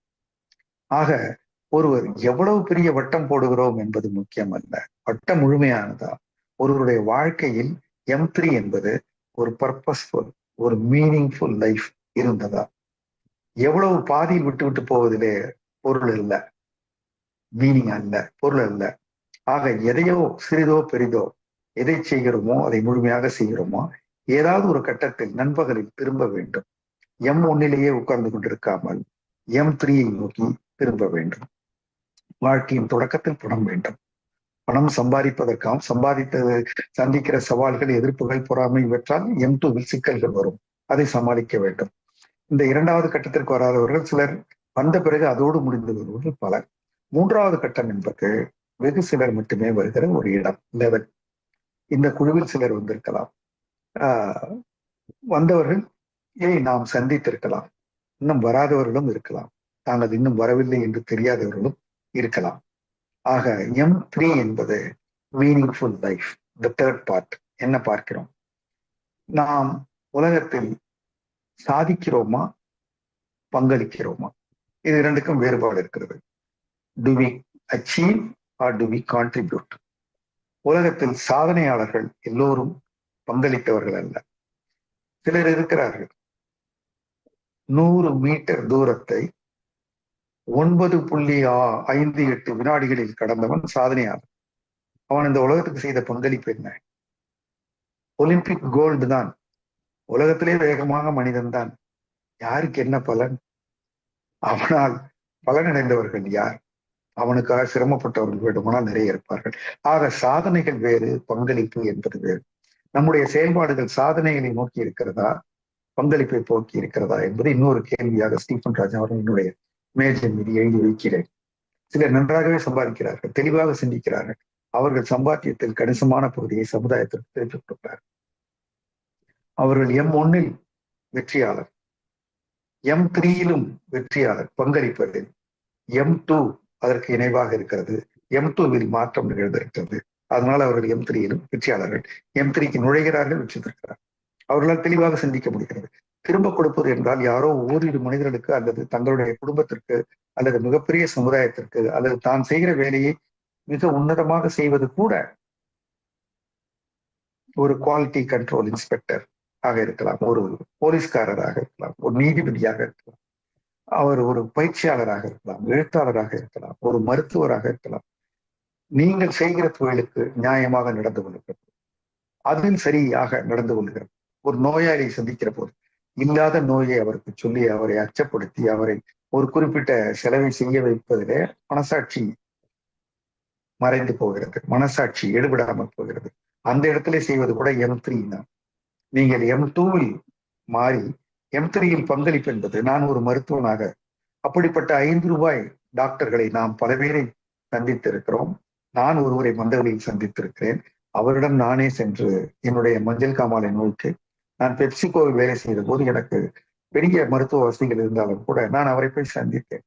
ஆக ஒருவர் எவ்வளவு பெரிய வட்டம் போடுகிறோம் என்பது முக்கியம் அல்ல, வட்டம் முழுமையானதா. ஒருவருடைய வாழ்க்கையில் M3 என்பது ஒரு பர்பஸ்ஃபுல், ஒரு மீனிங்ஃபுல் லைஃப் இருந்ததா? எவ்வளவு பாதியில் விட்டு விட்டு போவதிலே பொருள் அல்ல, மீனிங் அல்ல, பொருள் அல்ல. ஆக எதையோ சிறிதோ பெரிதோ எதை செய்கிறோமோ அதை முழுமையாக செய்கிறோமோ, ஏதாவது ஒரு கட்டத்தில் நண்பகலில் திரும்ப வேண்டும். M1லேயே உட்கார்ந்து கொண்டிருக்காமல் M3யை நோக்கி திரும்ப வேண்டும். வாழ்க்கையின் தொடக்கத்தில் பணம் வேண்டும். பணம் சம்பாதிப்பதற்காக சம்பாதித்தது சந்திக்கிற சவால்கள், எதிர்ப்புகள், பொறாமை, இவற்றால் M2வில் சிக்கல்கள் வரும், அதை சமாளிக்க வேண்டும். இந்த 2வது கட்டத்திற்கு வராதவர்கள் சிலர், வந்த பிறகு அதோடு முடிந்து வருவர்கள் பலர். 3வது கட்டம் என்பது வெகு சிலர் மட்டுமே வருகிற ஒரு இடம், லெவல். இந்த குழுவில் சிலர் வந்திருக்கலாம், வந்தவர்கள் நாம் சந்தித்திருக்கலாம், இன்னும் வராதவர்களும் இருக்கலாம், தாங்கள் இன்னும் வரவில்லை என்று தெரியாதவர்களும் இருக்கலாம். ஆக M3 என்பது meaningful life. The third part என்ன பார்க்கிறோம்? நாம் உலகத்தில் சாதிக்கிறோமா, பங்களிக்கிறோமா? இது 2க்கும் வேறுபாடு இருக்கிறது. Do we achieve or do we contribute? உலகத்தில் சாதனையாளர்கள் எல்லோரும் பங்களித்தவர்கள் அல்ல. சிலர் இருக்கிறார்கள், 100 மீட்டர் தூரத்தை 9.58 வினாடிகளில் கடந்தவன் சாதனையாளர். அவன் இந்த உலகத்துக்கு செய்த பங்களிப்பு என்ன? ஒலிம்பிக் கோல்டு தான். உலகத்திலே வேகமாக மனிதன் தான். யாருக்கு என்ன பலன்? அவனால் பலனடைந்தவர்கள் யார்? அவனுக்காக சிரமப்பட்டவர்கள் வேண்டுமானால் நிறைய இருப்பார்கள். ஆக சாதனைகள் வேறு, பங்களிப்பு என்பது வேறு. நம்முடைய செயல்பாடுகள் சாதனைகளை நோக்கி இருக்கிறதா, பங்களிப்பை போக்கி இருக்கிறதா என்பது இன்னொரு கேள்வியாக ஸ்டீபன் ராஜா அவர்கள் என்னுடைய மேஜை மீது எழுதி வைக்கிறேன். சிலர் நன்றாகவே சம்பாதிக்கிறார்கள், தெளிவாக சிந்திக்கிறார்கள். அவர்கள் சம்பாத்தியத்தில் கணிசமான பகுதியை சமுதாயத்திற்கு திருப்பிக் கொடுக்கிறார். அவர்கள் M1 வெற்றியாளர், M3 வெற்றியாளர். பங்களிப்பதில் M2 அதற்கு இணைவாக இருக்கிறது. M2 மாற்றம் நிகழ்ந்திருக்கிறது. அதனால அவர்கள் M3 வெற்றியாளர்கள். M3க்கு நுழைகிறார்கள், வெற்றி பெறுகிறார். அவர்களால் தெளிவாக சிந்திக்க முடிகிறது. திரும்ப கொடுப்பது என்றால் யாரோ ஓரிரு மனிதர்களுக்கு அல்லது தங்களுடைய குடும்பத்திற்கு அல்லது மிகப்பெரிய சமுதாயத்திற்கு அல்லது தான் செய்கிற வேலையை மிக உன்னதமாக செய்வது கூட ஒரு குவாலிட்டி கண்ட்ரோல் இன்ஸ்பெக்டர் ஆக இருக்கலாம், ஒரு போலீஸ்காரராக இருக்கலாம், ஒரு நீதிபதியாக இருக்கலாம், அவர் ஒரு பயிற்சியாளராக இருக்கலாம், எழுத்தாளராக இருக்கலாம், ஒரு மருத்துவராக இருக்கலாம். நீங்கள் செய்கிற தொழிலுக்கு நியாயமாக நடந்து கொள்கிறது, அதில் சரியாக நடந்து கொள்கிறது. ஒரு நோயாளியை சந்திக்கிற போது இல்லாத நோயை அவருக்கு சொல்லி அவரை அச்சப்படுத்தி அவரை ஒரு குறிப்பிட்ட செலவை செய்ய வைப்பதிலே மனசாட்சி மறைந்து போகிறது, மனசாட்சி எடுபடாமல் போகிறது. அந்த இடத்துல செய்வது கூட M3 தான். நீங்கள் M2 மாறி M3 பங்களிப்பு என்பது, நான் ஒரு மருத்துவனாக அப்படிப்பட்ட ₹5 டாக்டர்களை நாம் பல பேரை சந்தித்திருக்கிறோம். நான் ஒருவரை மந்தவெளியில் சந்தித்திருக்கிறேன். அவரிடம் நானே சென்று என்னுடைய மஞ்சள் காமாலை நோய்க்கு நான் பெப்சிகோவில் வேலை செய்த போது எனக்கு பெரிய மருத்துவ வசதிகள் இருந்தாலும் கூட நான் அவரை போய் சந்தித்தேன்.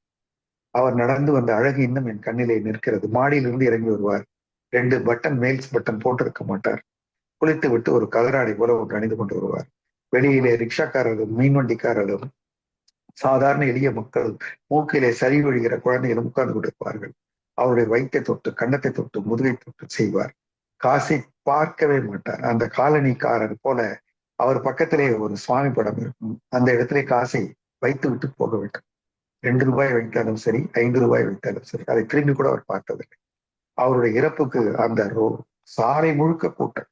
அவர் நடந்து வந்த அழகு இன்னும் என் கண்ணிலே நிற்கிறது. மாடியிலிருந்து இறங்கி வருவார். 2 பட்டன் மேல்ஸ் பட்டன் போட்டிருக்க மாட்டார். குளித்து விட்டு ஒரு கதராடை போல ஒன்று அணிந்து கொண்டு வருவார். வெளியிலே ரிக்ஷாக்காரர்களும் மீன்வண்டிக்காரர்களும் சாதாரண எளிய மக்கள் மூக்கிலே சரி வழிகிற குழந்தைகளும் உட்கார்ந்து கொண்டிருப்பார்கள். அவருடைய வயிற்றை தொட்டு, கன்னத்தை தொட்டு, முதுகை தொட்டு செய்வார். காசை பார்க்கவே மாட்டார். அந்த காலனிக்காரர் போல அவர் பக்கத்திலே ஒரு சுவாமி படம் இருக்கும். அந்த இடத்திலே காசை வைத்து விட்டு போக வேண்டும். ₹2 வைத்தாலும் சரி, ₹5 வைத்தாலும் சரி, அதை திரும்பி கூட அவர் பார்த்ததில்லை. அவருடைய இறப்புக்கு அந்த சாலை முழுக்க கூட்டம்,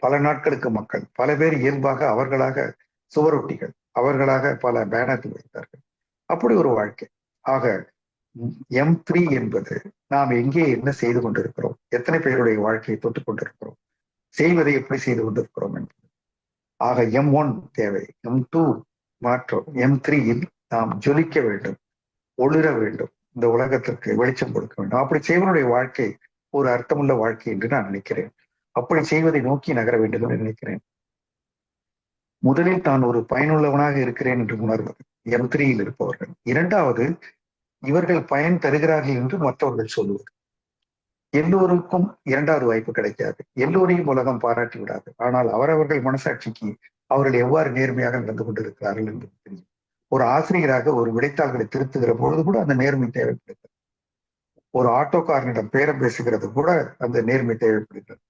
பல நாட்களுக்கு மக்கள், பல பேர் இயல்பாக அவர்களாக சுவரொட்டிகள், அவர்களாக பல பேனர்கள் வைத்தார்கள். அப்படி ஒரு வாழ்க்கை. ஆக M3 என்பது நாம் எங்கே என்ன செய்து கொண்டிருக்கிறோம், எத்தனை பேருடைய வாழ்க்கையை தொட்டுக் கொண்டிருக்கிறோம், செய்வதை எப்படி செய்து கொண்டிருக்கிறோம் என்பது. ஆக M1 தேவை, M2 மாற்றம், M3 நாம் ஜொலிக்க வேண்டும், ஒளிர வேண்டும், இந்த உலகத்திற்கு வெளிச்சம் கொடுக்க வேண்டும். அப்படி செய்வனுடைய வாழ்க்கை ஒரு அர்த்தமுள்ள வாழ்க்கை என்று நான் நினைக்கிறேன். அப்படி செய்வதை நோக்கி நகர வேண்டும் என்று நினைக்கிறேன். முதலில் தான் ஒரு பயனுள்ளவனாக இருக்கிறேன் என்று உணர்வது M3 இருப்பவர்கள். இரண்டாவது, இவர்கள் பயன் தருகிறார்கள் என்று மற்றவர்கள் சொல்லுவது. எல்லோருக்கும் 2வது வாய்ப்பு கிடைக்காது. எல்லோரையும் உலகம் பாராட்டி விடாது. ஆனால் அவரவர்கள் மனசாட்சிக்கு அவர்கள் எவ்வாறு நேர்மையாக நடந்து கொண்டிருக்கிறார்கள் என்று தெரியும். ஒரு ஆசிரியராக ஒரு விடைத்தாள்களை திருத்துகிற பொழுது கூட அந்த நேர்மை தேவைப்படுகிறது. ஒரு ஆட்டோக்காரனிடம் பேரம் பேசுகிறது கூட அந்த நேர்மை தேவைப்படுகிறது.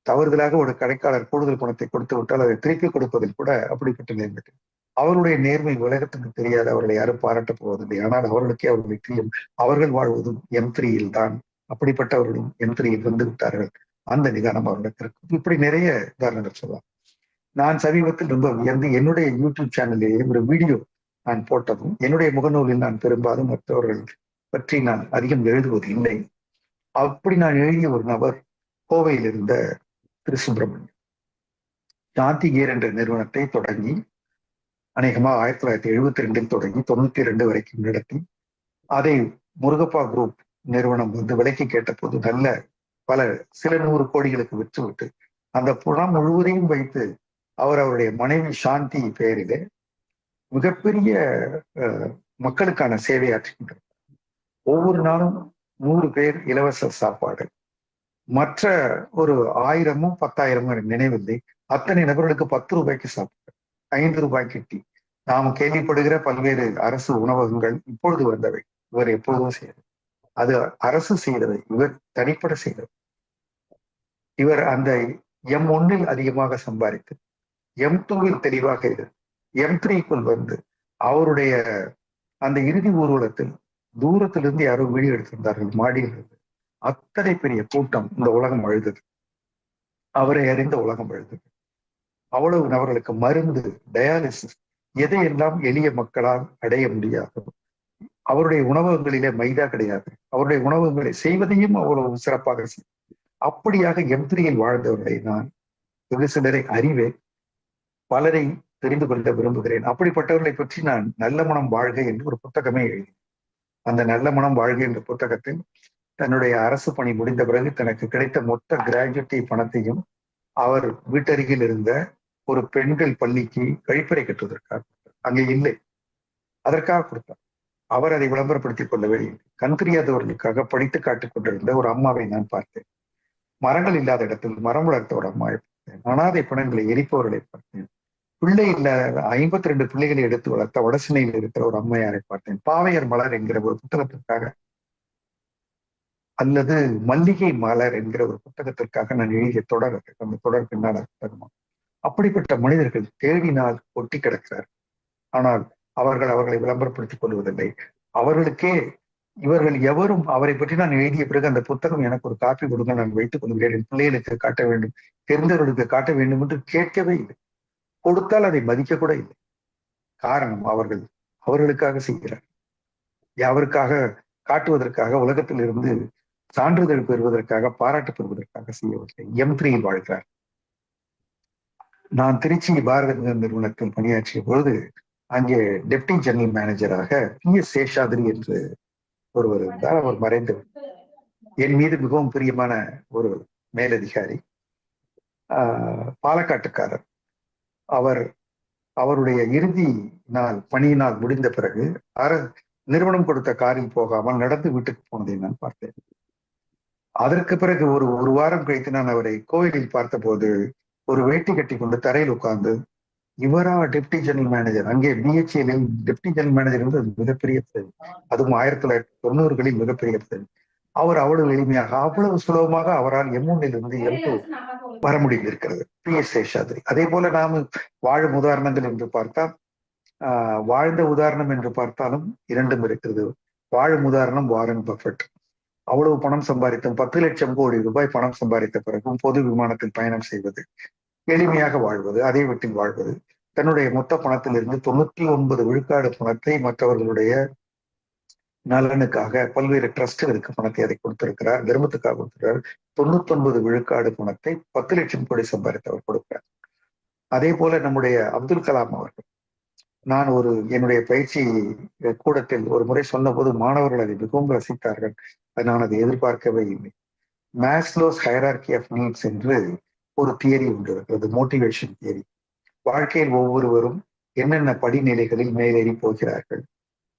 தவறுதலாக ஒரு கடைக்காரர் கூடுதல் பணத்தை கொடுத்து விட்டால் அதை திருப்பி கொடுப்பதில் கூட அப்படிப்பட்ட நேர்மை. அவருடைய நேர்மை உலகத்துக்கு தெரியாது, அவர்களை யாரும் பாராட்டப் போவதில்லை. ஆனால் அவர்களுக்கே அவர்களை தெரியும். அவர்கள் வாழ்வதும் M3 தான். அப்படிப்பட்டவர்களும் M3 வந்து விட்டார்கள். அந்த நிதானம் அவர்களுக்கு இருக்கும். இப்படி நிறைய உதாரணங்கள் சொல்லலாம். நான் சமீபத்தில் ரொம்ப வியந்து என்னுடைய யூடியூப் சேனலிலேயே ஒரு வீடியோ நான் போட்டதும், என்னுடைய முகநூலில் நான் பெரும்பாலும் மற்றவர்கள் பற்றி நான் அதிகம் எழுதுவது இல்லை. அப்படி நான் எழுதிய ஒரு நபர் கோவையில் இருந்த திரு சுப்பிரமணியம். சாந்தி கேர் என்ற நிறுவனத்தை தொடங்கி அநேகமாக 1972 தொடங்கி 92 வரைக்கும் நடத்தி, அதை முருகப்பா குரூப் நிறுவனம் வந்து விலைக்கு கேட்ட போது நல்ல சில 100 கோடிகளுக்கு விற்றுவிட்டு அந்த பணம் முழுவதையும் வைத்து அவருடைய மனைவி சாந்தி பெயரிலே மிகப்பெரிய மக்களுக்கான சேவை ஆற்றுகின்றார். ஒவ்வொரு நாளும் 100 பேர் இலவச சாப்பாடு, மற்ற ஒரு 1000மோ 10,000மோ எனக்கு நினைவில்லை, அத்தனை நபர்களுக்கு ₹10 சாப்பாடு, ₹5 டீ. நாம் கேள்விப்படுகிற பல்வேறு அரசு உணவகங்கள் இப்பொழுது வந்தவை, இவர் எப்பொழுதும் செய்யறது. அது அரசு செய்தவை, இவர் தனிப்பட செய்தவை. இவர் அந்த M1 அதிகமாக சம்பாதித்து M2 தெளிவாக இரு, M3 வந்து அவருடைய அந்த இறுதி ஊர்வலத்தில் தூரத்திலிருந்து யாரோ வீடியோ எடுத்திருந்தார்கள். மாடியில் இருந்து அத்தனை பெரிய கூட்டம். இந்த உலகம் அழுதது, அவரை அறிந்த உலகம் அழுதது. அவ்வளவு நபர்களுக்கு மருந்து, டயாலிசிஸ், எதையெல்லாம் எளிய மக்களால் அடைய முடியாது. அவருடைய உணவகங்களிலே மைதா கிடையாது. அவருடைய உணவகங்களை செய்வதையும் அவ்வளவு சிறப்பாக செய்யும். அப்படியாக M3 வாழ்ந்தவர்களை நான் வெகு சிலரை அறிவேன். பலரை தெரிந்து கொள்ள விரும்புகிறேன். அப்படிப்பட்டவர்களை பற்றி நான் நல்ல மனம் வாழ்க என்று ஒரு புத்தகமே எழுதி, அந்த நல்ல மனம் வாழ்க என்ற புத்தகத்தில் தன்னுடைய அரசு பணி முடிந்த பிறகு தனக்கு கிடைத்த மொத்த கிராஜுவிட்டி பணத்தையும் அவர் வீட்டருகில் இருந்த ஒரு பெண்கள் பள்ளிக்கு கழிப்பறை கட்டுவதற்காக, அங்கே இல்லை, அதற்காக கொடுத்தார். அவர் அதை விளம்பரப்படுத்திக் கொள்ளவே இல்லை. கண் தெரியாதவர்களுக்காக படித்து காட்டிக் கொண்டிருந்த ஒரு அம்மாவை நான் பார்த்தேன். மரங்கள் இல்லாத இடத்தில் மரம் வளர்த்த ஒரு அம்மாவை பார்த்தேன். அனாதை பிணங்களை எரிப்பவர்களை பார்த்தேன். பிள்ளை இல்லாத 52 பிள்ளைகளை எடுத்து வளர்த்த வடசென்னையில் இருக்கிற ஒரு அம்மையாரை பார்த்தேன். பாவையர் மலர் என்கிற ஒரு புத்தகத்திற்காக, அல்லது மல்லிகை மலர் என்கிற ஒரு புத்தகத்திற்காக நான் எழுதிய தொடர், அந்த தொடர் பின்னால புத்தகமா. அப்படிப்பட்ட மனிதர்கள் தேடினால் ஒட்டி கிடக்கிறார். ஆனால் அவர்களை விளம்பரப்படுத்திக் கொள்வதில்லை. அவர்களுக்கே இவர்கள் எவரும் அவரை பற்றி நான் எழுதிய பிறகு அந்த புத்தகம் எனக்கு ஒரு காப்பி கொடுங்க, நான் வைத்துக் கொள்கிறேன், என் பிள்ளைகளுக்கு காட்ட வேண்டும், தெரிந்தவர்களுக்கு காட்ட வேண்டும் என்று கேட்கவே இல்லை. கொடுத்தால் அதை மதிக்க கூட இல்லை. காரணம், அவர்களுக்காக செய்கிறார். அவருக்காக காட்டுவதற்காக, உலகத்தில் இருந்து சான்றிதழ் பெறுவதற்காக, பாராட்டு பெறுவதற்காக செய்யவில்லை. M3 வாழ்கிறார். நான் திருச்சி பாரத நிறுவனத்தில் பணியாற்றிய பொழுது அங்கே டெப்டி ஜெனரல் மேனேஜராக PS சேஷாத்ரி என்று ஒருவர் இருந்தார். அவர் மறைந்தவர். என் மீது மிகவும் பிரியமான ஒரு மேலதிகாரி, பாலக்காட்டுக்காரர். அவருடைய இறுதி நாள், பணியினால் முடிந்த பிறகு நிறுவனம் கொடுத்த காரில் போகாமல் நடந்து வீட்டுக்கு போனதை நான் பார்த்தேன். அதற்கு பிறகு ஒரு வாரம் கழித்து நான் அவரை கோவிலில் பார்த்தபோது ஒரு வேட்டி கட்டி கொண்டு தரையில் உட்கார்ந்து, இவரா டெப்டி ஜெனரல் மேனேஜர்? அங்கே BHEL டெப்டி ஜெனரல் மேனேஜர் என்று மிகப்பெரிய பதவி, அதுவும் 1990களில் மிகப்பெரிய பதவி. அவர் அவ்வளவு எளிமையாக, அவ்வளவு சுலபமாக அவரால் M1 இருந்து M2 வர முடிந்திருக்கிறது. PS சேஷாத்ரி. அதே போல நாம் வாழும் உதாரணங்கள் என்று பார்த்தால், வாழ்ந்த உதாரணம் என்று பார்த்தாலும் இரண்டும் இருக்கிறது. வாழும் உதாரணம் வாரன் பஃபெட். அவ்வளவு பணம் சம்பாதித்தும் 10 லட்சம் கோடி ரூபாய் பணம் சம்பாதித்த பிறகும் பொது விமானத்தில் பயணம் செய்வது, எளிமையாக வாழ்வது, அதே வீட்டில் வாழ்வது, தன்னுடைய மொத்த பணத்திலிருந்து 99 விழுக்காடு பணத்தை மற்றவர்களுடைய நலனுக்காக பல்வேறு ட்ரஸ்டுகளுக்கு பணத்தை அதை கொடுத்திருக்கிறார், தர்மத்துக்காக கொடுத்திருக்கிறார். 99 விழுக்காடு பணத்தை 10 லட்சம் கோடி சம்பாதித்தவர் கொடுக்கிறார். அதே போல நம்முடைய அப்துல் கலாம் அவர்கள், நான் என்னுடைய பயிற்சி கூடத்தில் ஒரு முறை சொன்ன போது மாணவர்கள் அதை மிகவும் ரசித்தார்கள். நான் அதை எதிர்பார்க்கவே இல்லை. மாஸ்லோஸ் ஹைரார்கி ஆஃப் நீட்ஸ் என்று ஒரு தியரி ஒன்று இருக்கிறது, மோட்டிவேஷன் தியரி. வாழ்க்கையில் ஒவ்வொருவரும் என்னென்ன படிநிலைகளில் மேலேறி போகிறார்கள்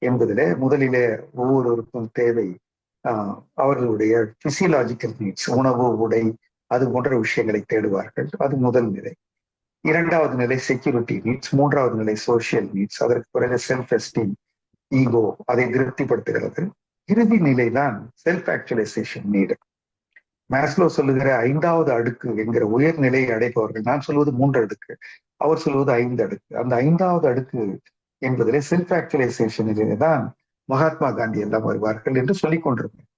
என்பதிலே முதலிலே ஒவ்வொருவருக்கும் தேவை அவர்களுடைய பிசியலாஜிக்கல் நீட்ஸ், உணவு, உடை, அது போன்ற விஷயங்களை தேடுவார்கள். அது முதல் நிலை. இரண்டாவது நிலை செக்யூரிட்டி நீட்ஸ், மூன்றாவது நிலை சோசியல் நீட்ஸ், அதற்கு பிறகு செல்ஃப் எஸ்டீம், ஈகோ, அதை திருப்திப்படுத்துகிறது. இறுதி நிலை தான் செல்ஃப் ஆக்சுவலைசேஷன் நீடு. மாஸ்லோ சொல்லுகிற 5வது அடுக்கு என்கிற உயர்நிலையை அடைப்பவர்கள், நான் சொல்வது 3 அடுக்கு, அவர் சொல்வது 5 அடுக்கு. அந்த 5வது அடுக்கு என்பதிலே செல்ஃப் ஆக்சுவலைசேஷனிலே தான் மகாத்மா காந்தி எல்லாம் வருவார்கள் என்று சொல்லிக் கொண்டிருந்தேன்.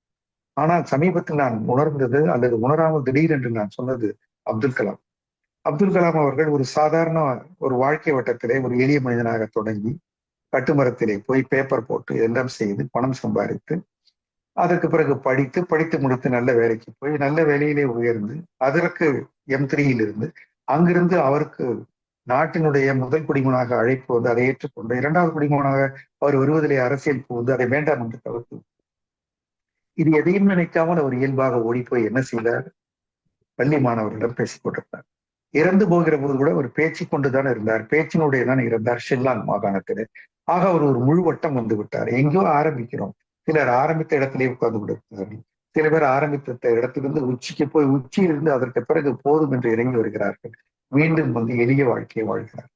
ஆனால் சமீபத்தில் நான் உணர்ந்தது, அல்லது உணராமல் திடீரென்று நான் சொன்னது, அப்துல் கலாம். அப்துல் கலாம் அவர்கள் ஒரு சாதாரண ஒரு வாழ்க்கை வட்டத்திலே ஒரு எளிய மனிதனாக தொடங்கி கட்டுமரத்திலே போய் பேப்பர் போட்டு எல்லாம் செய்து பணம் சம்பாதித்து, அதற்கு பிறகு படித்து முடித்து நல்ல வேலைக்கு போய் நல்ல வேலையிலே உயர்ந்து, அதற்கு M3யில் இருந்து அங்கிருந்து அவருக்கு நாட்டினுடைய முதல் குடிமகனாக அழைப்பு வந்து அதை ஏற்றுக்கொண்டு 2வது குடிமகனாக அவர் வருவதிலே அரசியல் புகுந்து அதை வேண்டாம் என்று தவிர்த்து, இது எதையும் நினைக்காமல் அவர் இயல்பாக ஓடி போய் என்ன செய்தார்? பள்ளி மாணவர்களிடம் பேசிக் கொண்டிருந்தார். இறந்து போகிற போது கூட அவர் பேச்சு கொண்டுதான் இருந்தார், பேச்சினுடைய தான் இருந்தார் ஷில்லாங் மாகாணத்திலே. ஆக அவர் ஒரு முழு வட்டம் வந்து விட்டார். எங்கேயோ ஆரம்பிக்கிறோம், சிலர் ஆரம்பித்த இடத்திலே உட்கார்ந்து விடுகிறார்கள், சில பேர் ஆரம்பித்த இடத்திலிருந்து உச்சிக்கு போய் உச்சியிலிருந்து அதற்கு பிறகு போதும் என்று இறங்கி வருகிறார்கள், மீண்டும் வந்து எளிய வாழ்க்கையை வாழ்கிறார்.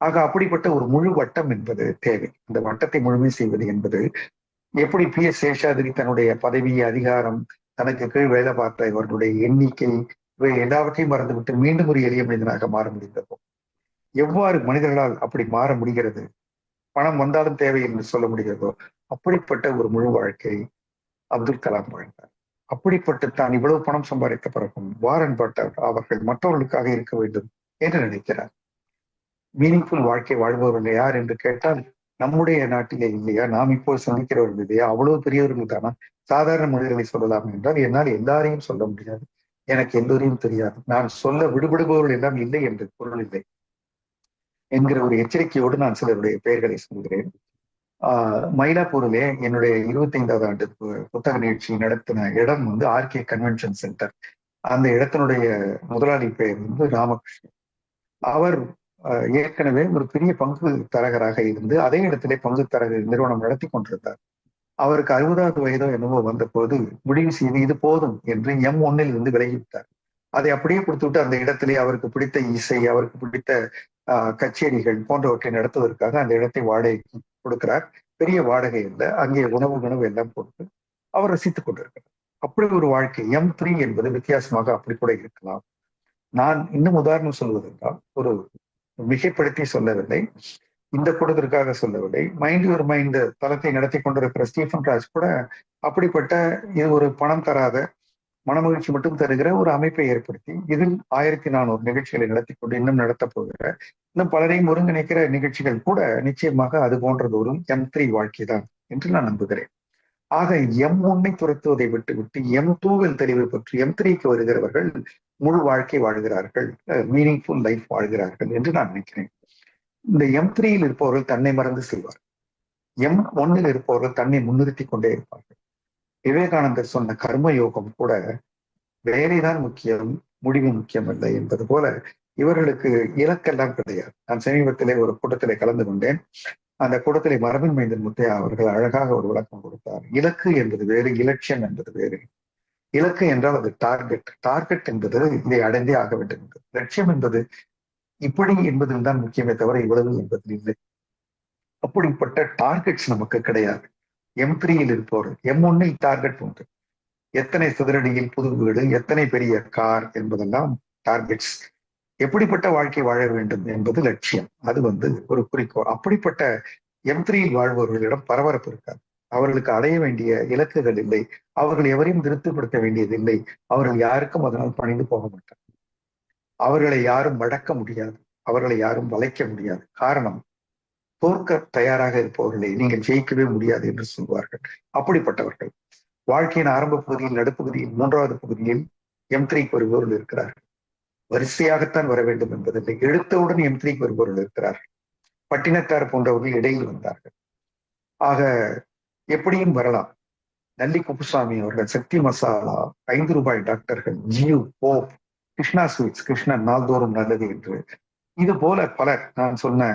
ஆக அப்படிப்பட்ட ஒரு முழு வட்டம் என்பது தேவை. இந்த வட்டத்தை முழுமை செய்வது என்பது எப்படி PS சேஷாத்ரி தன்னுடைய பதவி, அதிகாரம், தனக்கு கீழ் வேலை பார்த்த இவர்களுடைய எண்ணிக்கை, இவை எல்லாவற்றையும் மறந்துவிட்டு மீண்டும் ஒரு எளிய மனிதனாக மாற முடிந்ததோ, எவ்வாறு மனிதர்களால் அப்படி மாற முடிகிறது, பணம் வந்தாலும் தேவை என்று சொல்ல முடிகிறதோ, அப்படிப்பட்ட ஒரு முழு வாழ்க்கை அப்துல் கலாம் வாழ்ந்தார். அப்படிப்பட்டு தான் இவ்வளவு பணம் சம்பாதித்த பிறகும் வாரன் பட்டர் அவர்கள் மற்றவர்களுக்காக இருக்க வேண்டும் என்று நினைக்கிறார். மீனிங்ஃபுல் வாழ்க்கை வாழ்பவர்கள் யார் என்று கேட்டால் நம்முடைய நாட்டிலே இல்லையா, நாம் இப்போ சந்திக்கிறவர்கள் இல்லையா, அவ்வளவு பெரியவர்கள் தானா? சாதாரண மனிதர்களை சொல்லலாம் என்றால் என்னால் எல்லாரையும் சொல்ல முடியாது, எனக்கு எல்லோரையும் தெரியாது. நான் சொல்ல விடுபடுபவர்கள் எல்லாம் இல்லை என்று பொருள் இல்லை. என்கிற ஒரு எச்சரிக்கையோடு நான் சிலருடைய பெயர்களை சொல்கிறேன். மயிலாப்பூரிலே என்னுடைய 25வது ஆண்டு புத்தக நிகழ்ச்சி நடத்தின இடம் வந்து ஆர்கே கன்வென்ஷன் சென்டர். அந்த இடத்தினுடைய முதலாளி பெயர் வந்து ராமகிருஷ்ணன். அவர் ஏற்கனவே ஒரு பெரிய பங்கு தரகராக இருந்து அதே இடத்திலே பங்கு தரக நிறுவனம் நடத்தி கொண்டிருந்தார். அவருக்கு 60வது வயதோ என்னவோ வந்த போது முடிவு செய்து இது போதும் என்று M1 இருந்து விலகிவிட்டார். அதை அப்படியே கொடுத்துவிட்டு அந்த இடத்திலே அவருக்கு பிடித்த இசை, அவருக்கு பிடித்த கச்சேரிகள் போன்றவற்றை நடத்துவதற்காக அந்த இடத்தை வாடகைக்கு கொடுக்கிறார். பெரிய வாடகை இல்லை, அங்கே உணவு எல்லாம் போட்டு அவர் ரசித்துக் கொண்டிருக்கிறார். அப்படி ஒரு வாழ்க்கை. M3 என்பது வித்தியாசமாக அப்படி கூட இருக்கலாம். நான் இன்னும் உதாரணம் சொல்வதென்றால், ஒரு மிகைப்படுத்தி சொல்லவில்லை, இந்த கூட்டத்திற்காக சொல்லவில்லை, மைண்ட் யுவர் மைண்ட் தளத்தை நடத்தி கொண்டிருக்கிற ஸ்டீஃபன் ராஜ் கூட அப்படிப்பட்ட இது ஒரு பணம் தராத மனமகிழ்ச்சி மட்டும் தருகிற ஒரு அமைப்பை ஏற்படுத்தி இதில் 1400 நிகழ்ச்சிகளை நடத்தி கொண்டு இன்னும் நடத்த போகிற இன்னும் பலரையும் ஒருங்கிணைக்கிற நிகழ்ச்சிகள் கூட நிச்சயமாக அது போன்றது ஒரு M3 வாழ்க்கை தான் என்று நான் நம்புகிறேன். ஆக M1 துரத்துவதை விட்டுவிட்டு M2 தெளிவு பெற்று M3க்கு வருகிறவர்கள் முழு வாழ்க்கை வாழ்கிறார்கள், மீனிங்ஃபுல் லைஃப் வாழ்கிறார்கள் என்று நான் நினைக்கிறேன். இந்த M3 இருப்பவர்கள் தன்னை மறந்து செய்வார். M1 இருப்பவர்கள் தன்னை முன்னிறுத்தி கொண்டே இருப்பார்கள். விவேகானந்தர் சொன்ன கர்ம யோகம் கூட வேலைதான் முக்கியம், முடிவு முக்கியம் இல்லை என்பது போல இவர்களுக்கு இலக்கெல்லாம் கிடையாது. நான் சமீபத்திலே ஒரு கூட்டத்திலே கலந்து கொண்டேன். அந்த கூட்டத்திலே மரபின் மைந்தன் முத்தையா அவர்கள் அழகாக ஒரு விளக்கம் கொடுத்தார். இலக்கு என்பது வேறு, இலட்சியம் என்பது வேறு. இலக்கு என்றால் அது டார்கெட், டார்கெட் என்பது இதை அடைந்தே ஆக வேண்டும் என்பது. லட்சியம் என்பது இப்படி என்பதில் தான் முக்கியமே தவிர இவ்வளவு என்பதில் இல்லை. அப்படிப்பட்ட டார்கெட்ஸ் நமக்கு கிடையாது. M3 இருப்பவர்கள் M1 டார்கெட் உண்டு. எத்தனை சதுரடியில் புது வீடு, எத்தனை பெரிய கார் என்பதெல்லாம் டார்கெட்ஸ். எப்படிப்பட்ட வாழ்க்கை வாழ வேண்டும் என்பது லட்சியம், அது வந்து ஒரு குறிக்கோள். அப்படிப்பட்ட M3 வாழ்பவர்களிடம் பரபரப்பு இருக்காது. அவர்களுக்கு அடைய வேண்டிய இலக்குகள் இல்லை, அவர்கள் எவரையும் திருப்திப்படுத்த வேண்டியது இல்லை, அவர்கள் யாருக்கும் அதனால் பணிந்து போக மாட்டார். அவர்களை யாரும் வளர்க்க முடியாது, அவர்களை யாரும் வளைக்க முடியாது. காரணம், தோற்க தயாராக இருப்பவர்களை நீங்கள் ஜெயிக்கவே முடியாது என்று சொல்வார்கள். அப்படிப்பட்டவர்கள் வாழ்க்கையின் ஆரம்ப பகுதியில், நடுப்பகுதியில், 3வது பகுதியில் M3க்கு வருபவர்கள் இருக்கிறார்கள். வரிசையாகத்தான் வர வேண்டும் என்பதில்லை, எடுத்தவுடன் M3க்கு வருபவர்கள் இருக்கிறார்கள். பட்டினத்தார் போன்றவர்கள் இடையில் வந்தார்கள். ஆக எப்படியும் வரலாம். நல்லி குப்புசாமி அவர்கள், சக்தி மசாலா, 5 ரூபாய் டாக்டர்கள், ஜியு, போப், கிருஷ்ணா ஸ்வீட்ஸ், கிருஷ்ணன் நாள்தோறும் நல்லது என்று, இது போல பலர், நான் சொன்ன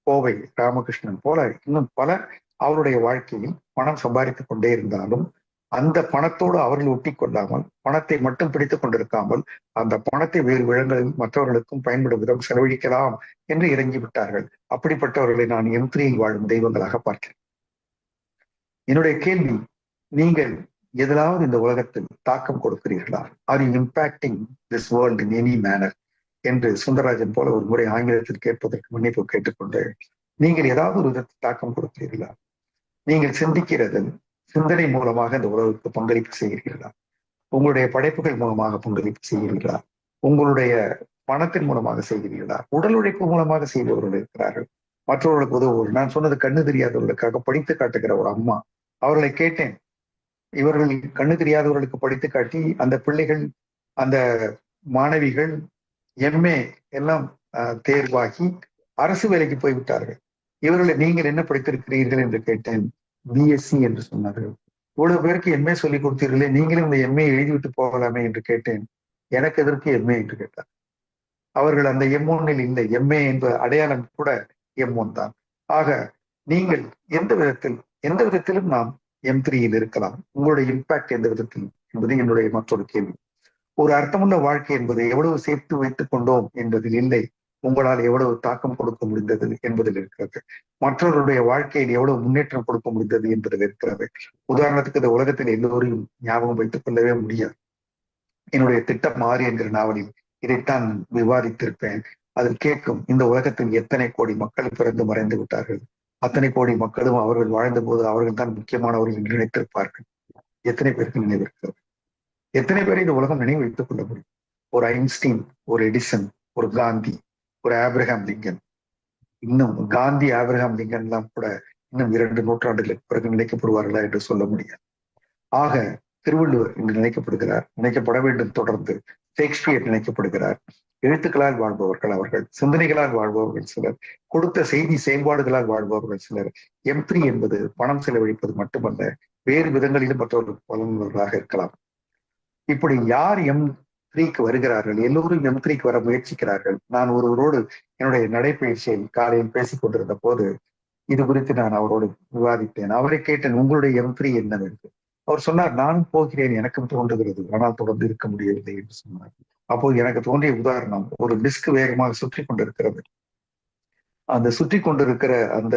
கோவை ராமகிருஷ்ணன் போல இன்னும் பலர் அவருடைய வாழ்க்கையில் பணம் சம்பாதித்துக் கொண்டே இருந்தாலும் அந்த பணத்தோடு அவர்கள் ஒட்டி கொள்ளாமல், பணத்தை மட்டும் பிடித்துக் கொண்டிருக்காமல், அந்த பணத்தை வேறு விழங்களில் மற்றவர்களுக்கும் பயன்படும் விதம் செலவழிக்கலாம் என்று இறங்கி விட்டார்கள். அப்படிப்பட்டவர்களை நான் M3 வாழும் தெய்வங்களாக பார்க்கிறேன். என்னுடைய கேள்வி, நீங்கள் எதிலாவது இந்த உலகத்தில் தாக்கம் கொடுக்கிறீர்களா? Are you impacting this world in any manner என்று சுந்தரராஜன் போல ஒரு முறை ஆங்கிலத்தில் கேட்பதற்கு மன்னிப்பு கேட்டுக்கொண்டு, நீங்கள் ஏதாவது ஒரு விதத்தில் தாக்கம் கொடுக்கிறீர்களா? நீங்கள் சிந்திக்கிறது சிந்தனை மூலமாக இந்த உலகுக்கு பங்களிப்பு செய்கிறீர்களா? உங்களுடைய படைப்புகள் மூலமாக பங்களிப்பு செய்கிறீர்களா? உங்களுடைய பணத்தின் மூலமாக செய்கிறீர்களா? உடல் உழைப்பு மூலமாக செய்பவர்கள் இருக்கிறார்கள், மற்றவர்களுக்கு உதவுவர்கள். நான் சொன்னது கண்ணு தெரியாதவர்களுக்காக படித்து காட்டுகிற ஒரு அம்மா. அவர்களை கேட்டேன், இவர்கள் கண்ணு தெரியாதவர்களுக்கு படித்து காட்டி அந்த பிள்ளைகள், அந்த மாணவிகள் MA எல்லாம் தேர்வாகி அரசு வேலைக்கு போய்விட்டார்கள். இவர்களை நீங்கள் என்ன படித்திருக்கிறீர்கள் என்று கேட்டேன். BSc என்று சொன்னார்கள். இவ்வளவு பேருக்கு MA சொல்லிக் கொடுத்தீர்களே, நீங்களும் இந்த MA எழுதிவிட்டு போகலாமே என்று கேட்டேன். எனக்கு எதற்கு MA என்று கேட்டார். அவர்கள் அந்த M1 இல்லை, MA என்ற அடையாளம் கூட M1 தான். ஆக நீங்கள் எந்த விதத்திலும் நாம் M3 இருக்கலாம். உங்களுடைய இம்பாக்ட் எந்த விதத்தில் என்பது என்னுடைய மற்றொரு கேள்வி. ஒரு அர்த்தமுள்ள வாழ்க்கை என்பது எவ்வளவு சேர்த்து வைத்துக் கொண்டோம் என்பதில் இல்லை, உங்களால் எவ்வளவு தாக்கம் கொடுக்க முடிந்தது என்பதில் இருக்கிறது. மற்றவர்களுடைய வாழ்க்கையில் எவ்வளவு முன்னேற்றம் கொடுக்க முடிந்தது என்பதில் இருக்கிறது. உதாரணத்துக்கு, இந்த உலகத்தில் எல்லோரையும் ஞாபகம் வைத்துக் கொள்ளவே முடியாது. என்னுடைய திட்டம் 6 என்கிற நாவலில் இதைத்தான் விவாதித்திருப்பேன். அதில் கேட்கும், இந்த உலகத்தில் எத்தனை கோடி மக்கள் பிறந்து மறைந்து விட்டார்கள், அத்தனை கோடி மக்களும் அவர்கள் வாழ்ந்த போது அவர்கள் தான் முக்கியமானவர்கள் என்று நினைத்திருப்பார்கள். எத்தனை பேருக்கு நினைவிருக்கிறது? எத்தனை பேரை இந்த உலகம் நினைவு வைத்துக் கொள்ள முடியும்? ஒரு ஐன்ஸ்டீன், ஒரு எடிசன், ஒரு காந்தி, ஒரு ஆப்ரஹாம் லிங்கன். இன்னும் காந்தி, ஆப்ரஹாம் லிங்கன் எல்லாம் கூட இன்னும் 2 நூற்றாண்டுகளுக்கு பிறகு நினைக்கப்படுவார்களா என்று சொல்ல முடியாது. ஆக திருவள்ளுவர் இன்று நினைக்கப்படுகிறார், நினைக்கப்பட வேண்டும். தொடர்ந்து ஷேக்ஸ்பியர் நினைக்கப்படுகிறார். எழுத்துக்களால் வாழ்பவர்கள் அவர்கள், சிந்தனைகளால் வாழ்பவர்கள் சிலர், கொடுத்த செய்தி செயல்பாடுகளால் வாழ்பவர்கள் சிலர். M3 என்பது பணம் செலவழிப்பது மட்டுமல்ல, வேறு விதங்களிலும் மற்றவர்களுக்கு பலனுள்ளவர்களாக இருக்கலாம். இப்படி யார் M3க்கு வருகிறார்கள்? எல்லோரும் M3க்கு வர முயற்சிக்கிறார்கள். நான் ஒருவரோடு என்னுடைய நடைப்பயிற்சியில் காலையில் பேசிக் கொண்டிருந்த போது இது குறித்து நான் அவரோடு விவாதித்தேன். அவரை கேட்டேன், உங்களுடைய M3 என்னவென்று. அவர் சொன்னார், நானும் போகிறேன், எனக்கும் தோன்றுகிறது, ஆனால் தொடர்ந்து இருக்க முடியவில்லை என்று சொன்னார். அப்போது எனக்கு தோன்றிய உதாரணம், ஒரு டிஸ்க் வேகமாக சுற்றி கொண்டிருக்கிறது. அந்த சுற்றி கொண்டிருக்கிற அந்த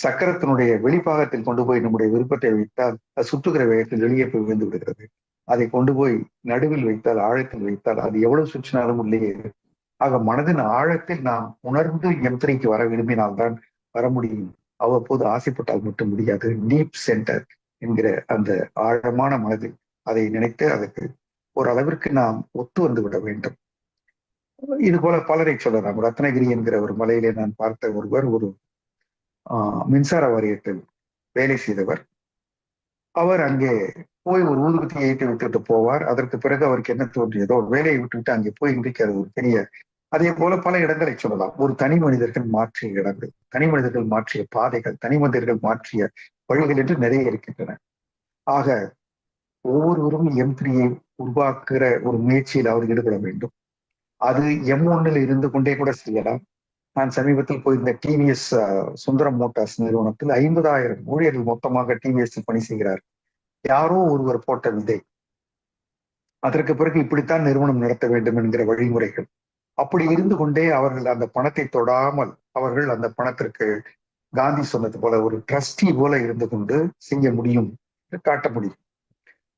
சக்கரத்தினுடைய வெளிப்பாகத்தில் கொண்டு போய் நம்முடைய விருப்பத்தை வைத்தால் அது சுற்றுகிற வேகத்தில் வெளியே போய் விழுந்து விடுகிறது. அதை கொண்டு போய் நடுவில் வைத்தால், ஆழத்தில் வைத்தால் அது எவ்வளவு சுற்றினாலும் உள்ளே. ஆக மனதின் ஆழத்தில் நாம் உணர்ந்து M3க்கு வர விரும்பினால்தான் வர முடியும். அவ்வப்போது ஆசைப்பட்டால் மட்டும் முடியாது. டீப் சென்டர் என்கிற அந்த ஆழமான மனதில் அதை நினைத்து அதற்கு ஒரு அளவிற்கு நாம் ஒத்து வந்து விட வேண்டும். இது போல பலரை சொல்லலாம். ரத்னகிரி என்கிற ஒரு மலையிலே நான் பார்த்த ஒருவர் ஒரு மின்சார வாரியத்தில் வேலை செய்தவர். அவர் அங்கே போய் ஒரு ஊதுபத்தியை ஏற்றி விட்டுவிட்டு போவார். அதற்கு பிறகு அவருக்கு என்ன தோன்றியதோ வேலையை விட்டுவிட்டு அங்கே போய் இன்றைக்கு அது ஒரு பெரிய, அதே போல பல இடங்களை சொல்லலாம். ஒரு தனி மனிதர்கள் மாற்றிய இடங்கள், தனி மனிதர்கள் மாற்றிய பாதைகள், தனி மனிதர்கள் மாற்றிய வழிகள் என்று நிறைய இருக்கின்றன. ஆக ஒவ்வொருவரும் M3யை உருவாக்குகிற ஒரு முயற்சியில் அவர் ஈடுபட வேண்டும். அது M1ல் இருந்து கொண்டே கூட செய்யலாம். நான் சமீபத்தில் போயிருந்த டிவிஎஸ் சுந்தரம் மோட்டார்ஸ் நிறுவனத்தில் 50,000 ஊழியர்கள் மொத்தமாக டிவிஎஸ் பணி செய்கிறார். யாரோ ஒருவர் போட்ட விதை. அதற்கு பிறகு இப்படித்தான் நிறுவனம் நடத்த வேண்டும் என்கிற வழிமுறைகள். அப்படி இருந்து கொண்டே அவர்கள் அந்த பணத்தை தொடாமல் அவர்கள் அந்த பணத்திற்கு காந்தி சொன்னது போல ஒரு ட்ரஸ்டி போல இருந்து கொண்டு செய்ய முடியும், காட்ட முடியும்.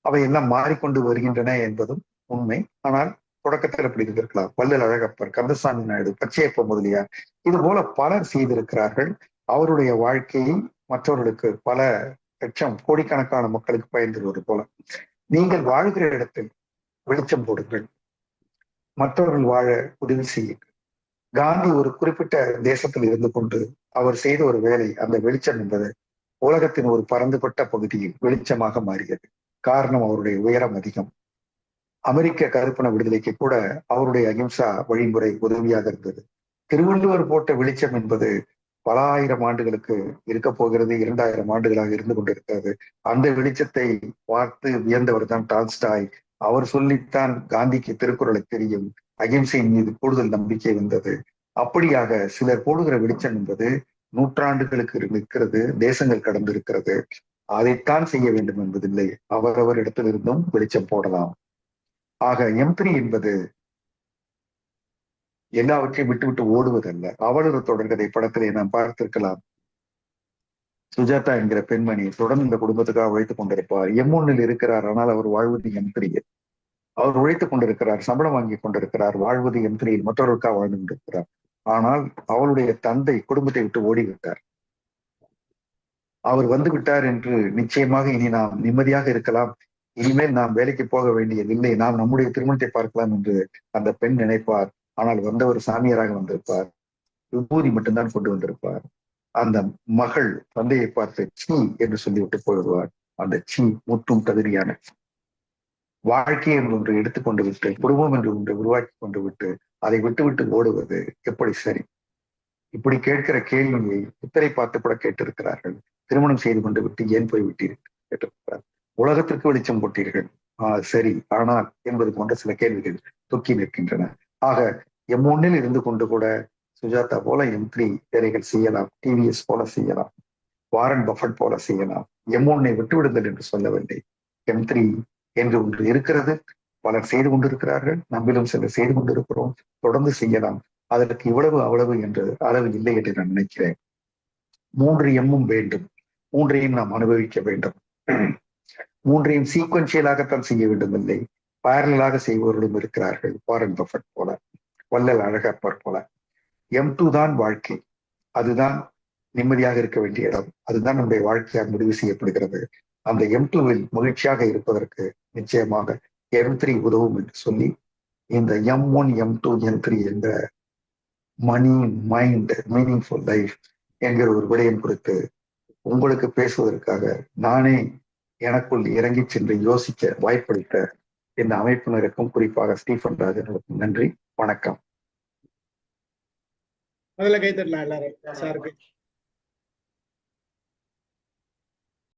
அவையெல்லாம் மாறிக்கொண்டு வருகின்றன என்பதும் உண்மை. ஆனால் தொடக்கத்தில் அப்படி இருந்திருக்கலாம். வள்ளல் அழகப்பர், கந்தசாமி நாயுடு, பச்சையப்ப முதலியார், இது போல பலர் செய்திருக்கிறார்கள். அவருடைய வாழ்க்கையை மற்றவர்களுக்கு பல லட்சம் கோடிக்கணக்கான மக்களுக்கு பயன் தருவது போல. நீங்கள் வாழ்கிற இடத்தில் வெளிச்சம் போடுங்கள், மற்றவர்கள் வாழ உதவி செய்யுங்கள். காந்தி ஒரு குறிப்பிட்ட தேசத்தில் இருந்து கொண்டு அவர் செய்த ஒரு வேலை, அந்த வெளிச்சம் என்பது உலகத்தின் ஒரு பரந்துபட்ட பகுதியில் வெளிச்சமாக மாறியது. காரணம் அவருடைய உயரம் அதிகம். அமெரிக்க கருப்பண விடுதலைக்கு கூட அவருடைய அகிம்சா வழிமுறை உதவியாக இருந்தது. திருவள்ளுவர் போட்ட வெளிச்சம் என்பது பல ஆயிரம் ஆண்டுகளுக்கு இருக்க போகிறது, 2000 ஆண்டுகளாக இருந்து கொண்டிருக்கிறது. அந்த வெளிச்சத்தை பார்த்து வியந்தவர் தான் டால்ஸ்டாய். அவர் சொல்லித்தான் காந்திக்கு திருக்குறளை தெரியும், அகிம்சையின் மீது கூடுதல் நம்பிக்கை வந்தது. அப்படியாக சிலர் போடுகிற வெளிச்சம் என்பது நூற்றாண்டுகளுக்கு நிற்கிறது, தேசங்கள் கடந்து இருக்கிறது. அதைத்தான் செய்ய வேண்டும் என்பதில்லை, அவரவர் இடத்திலிருந்தும் வெளிச்சம் போடலாம். ஆக M3 என்பது எல்லாவற்றையும் விட்டுவிட்டு ஓடுவதல்ல. அவளது தொடர்கதை படத்திலே நாம் பார்த்திருக்கலாம். சுஜாதா என்கிற பெண்மணி தொடர்ந்து இந்த குடும்பத்துக்காக உழைத்துக் கொண்டிருப்பார். M1ல் இருக்கிறார், ஆனால் அவர் வாழ்வது M3யில். அவர் உழைத்துக் கொண்டிருக்கிறார், சம்பளம் வாங்கி கொண்டிருக்கிறார், வாழ்வது M3யில், மற்றவர்களுக்காக வாழ்ந்து கொண்டிருக்கிறார். ஆனால் அவளுடைய தந்தை குடும்பத்தை விட்டு ஓடிவிட்டார். அவர் வந்து விட்டார் என்று நிச்சயமாக இனி நாம் நிம்மதியாக இருக்கலாம், இனிமேல் நாம் வேலைக்கு போக வேண்டியதில்லை, நாம் நம்முடைய திருமணத்தை பார்க்கலாம் என்று அந்த பெண் நினைப்பார். ஆனால் வந்தவர் சாமியாராக வந்திருப்பார், விபூதி மட்டும்தான் கொண்டு வந்திருப்பார். அந்த மகள் தந்தையை பார்த்து சீ என்று சொல்லிவிட்டு போயிடுவார். அந்த சீ முற்றும் தகுதியான வாழ்க்கை என்று ஒன்று எடுத்துக்கொண்டு விட்டு, குடும்பம் என்று ஒன்று உருவாக்கி கொண்டு விட்டு அதை விட்டு ஓடுவது எப்படி சரி? இப்படி கேட்கிற கேள்வியை புத்தரை பார்த்து கூட கேட்டிருக்கிறார்கள். திருமணம் செய்து கொண்டு விட்டு ஏன் போய் விட்டீர்கள் கேட்டிருக்கிறார். உலகத்திற்கு வெளிச்சம் போட்டீர்கள், சரி, ஆனால் என்பது போன்ற சில கேள்விகள் தொக்கி நிற்கின்றன. ஆக M1ல் இருந்து கொண்டு கூட சுஜாதா போல M3 வேலைகள் செய்யலாம், டிவிஎஸ் போல செய்யலாம், வாரன் பஃபட் போல செய்யலாம். M1ஐ விட்டுவிடுங்கள் என்று சொல்லவில்லை. M3 என்று ஒன்று இருக்கிறது, பலர் செய்து கொண்டிருக்கிறார்கள், நம்மிலும் சிலர் செய்து கொண்டிருக்கிறோம், தொடர்ந்து செய்யலாம். அதற்கு இவ்வளவு அவ்வளவு என்று அளவு இல்லை என்று நான் நினைக்கிறேன். 3 M வேண்டும், 3ஐயும் நாம் அனுபவிக்க வேண்டும். 3ஐயும் சீக்வன்சியலாகத்தான் செய்ய வேண்டும் இல்லை, பேரலாக செய்பவர்களும் இருக்கிறார்கள். வாரன் பஃபட் போல, வள்ளல் அழகப்பர் போல. M2 தான் வாழ்க்கை, அதுதான் நிம்மதியாக இருக்க வேண்டிய இடம், அதுதான் நம்முடைய வாழ்க்கையாக முடிவு செய்யப்படுகிறது. அந்த M2வில் மகிழ்ச்சியாக இருப்பதற்கு நிச்சயமாக M3 உதவும் என்று சொல்லி, இந்த M1, M2, M3 என்ற மணி, மைண்ட், மீனிங்ஃபுல் லைஃப் என்கிற ஒரு விடயம் குறித்து உங்களுக்கு பேசுவதற்காக நானே எனக்குள் இறங்கி சென்று யோசிக்க வாய்ப்பளித்த இந்த அமைப்பினருக்கும் குறிப்பாக ஸ்டீஃபன் ராஜனுக்கும் நன்றி. வணக்கம்.
முதல்ல கை தட்டலாம் எல்லாரும் சாருக்கு.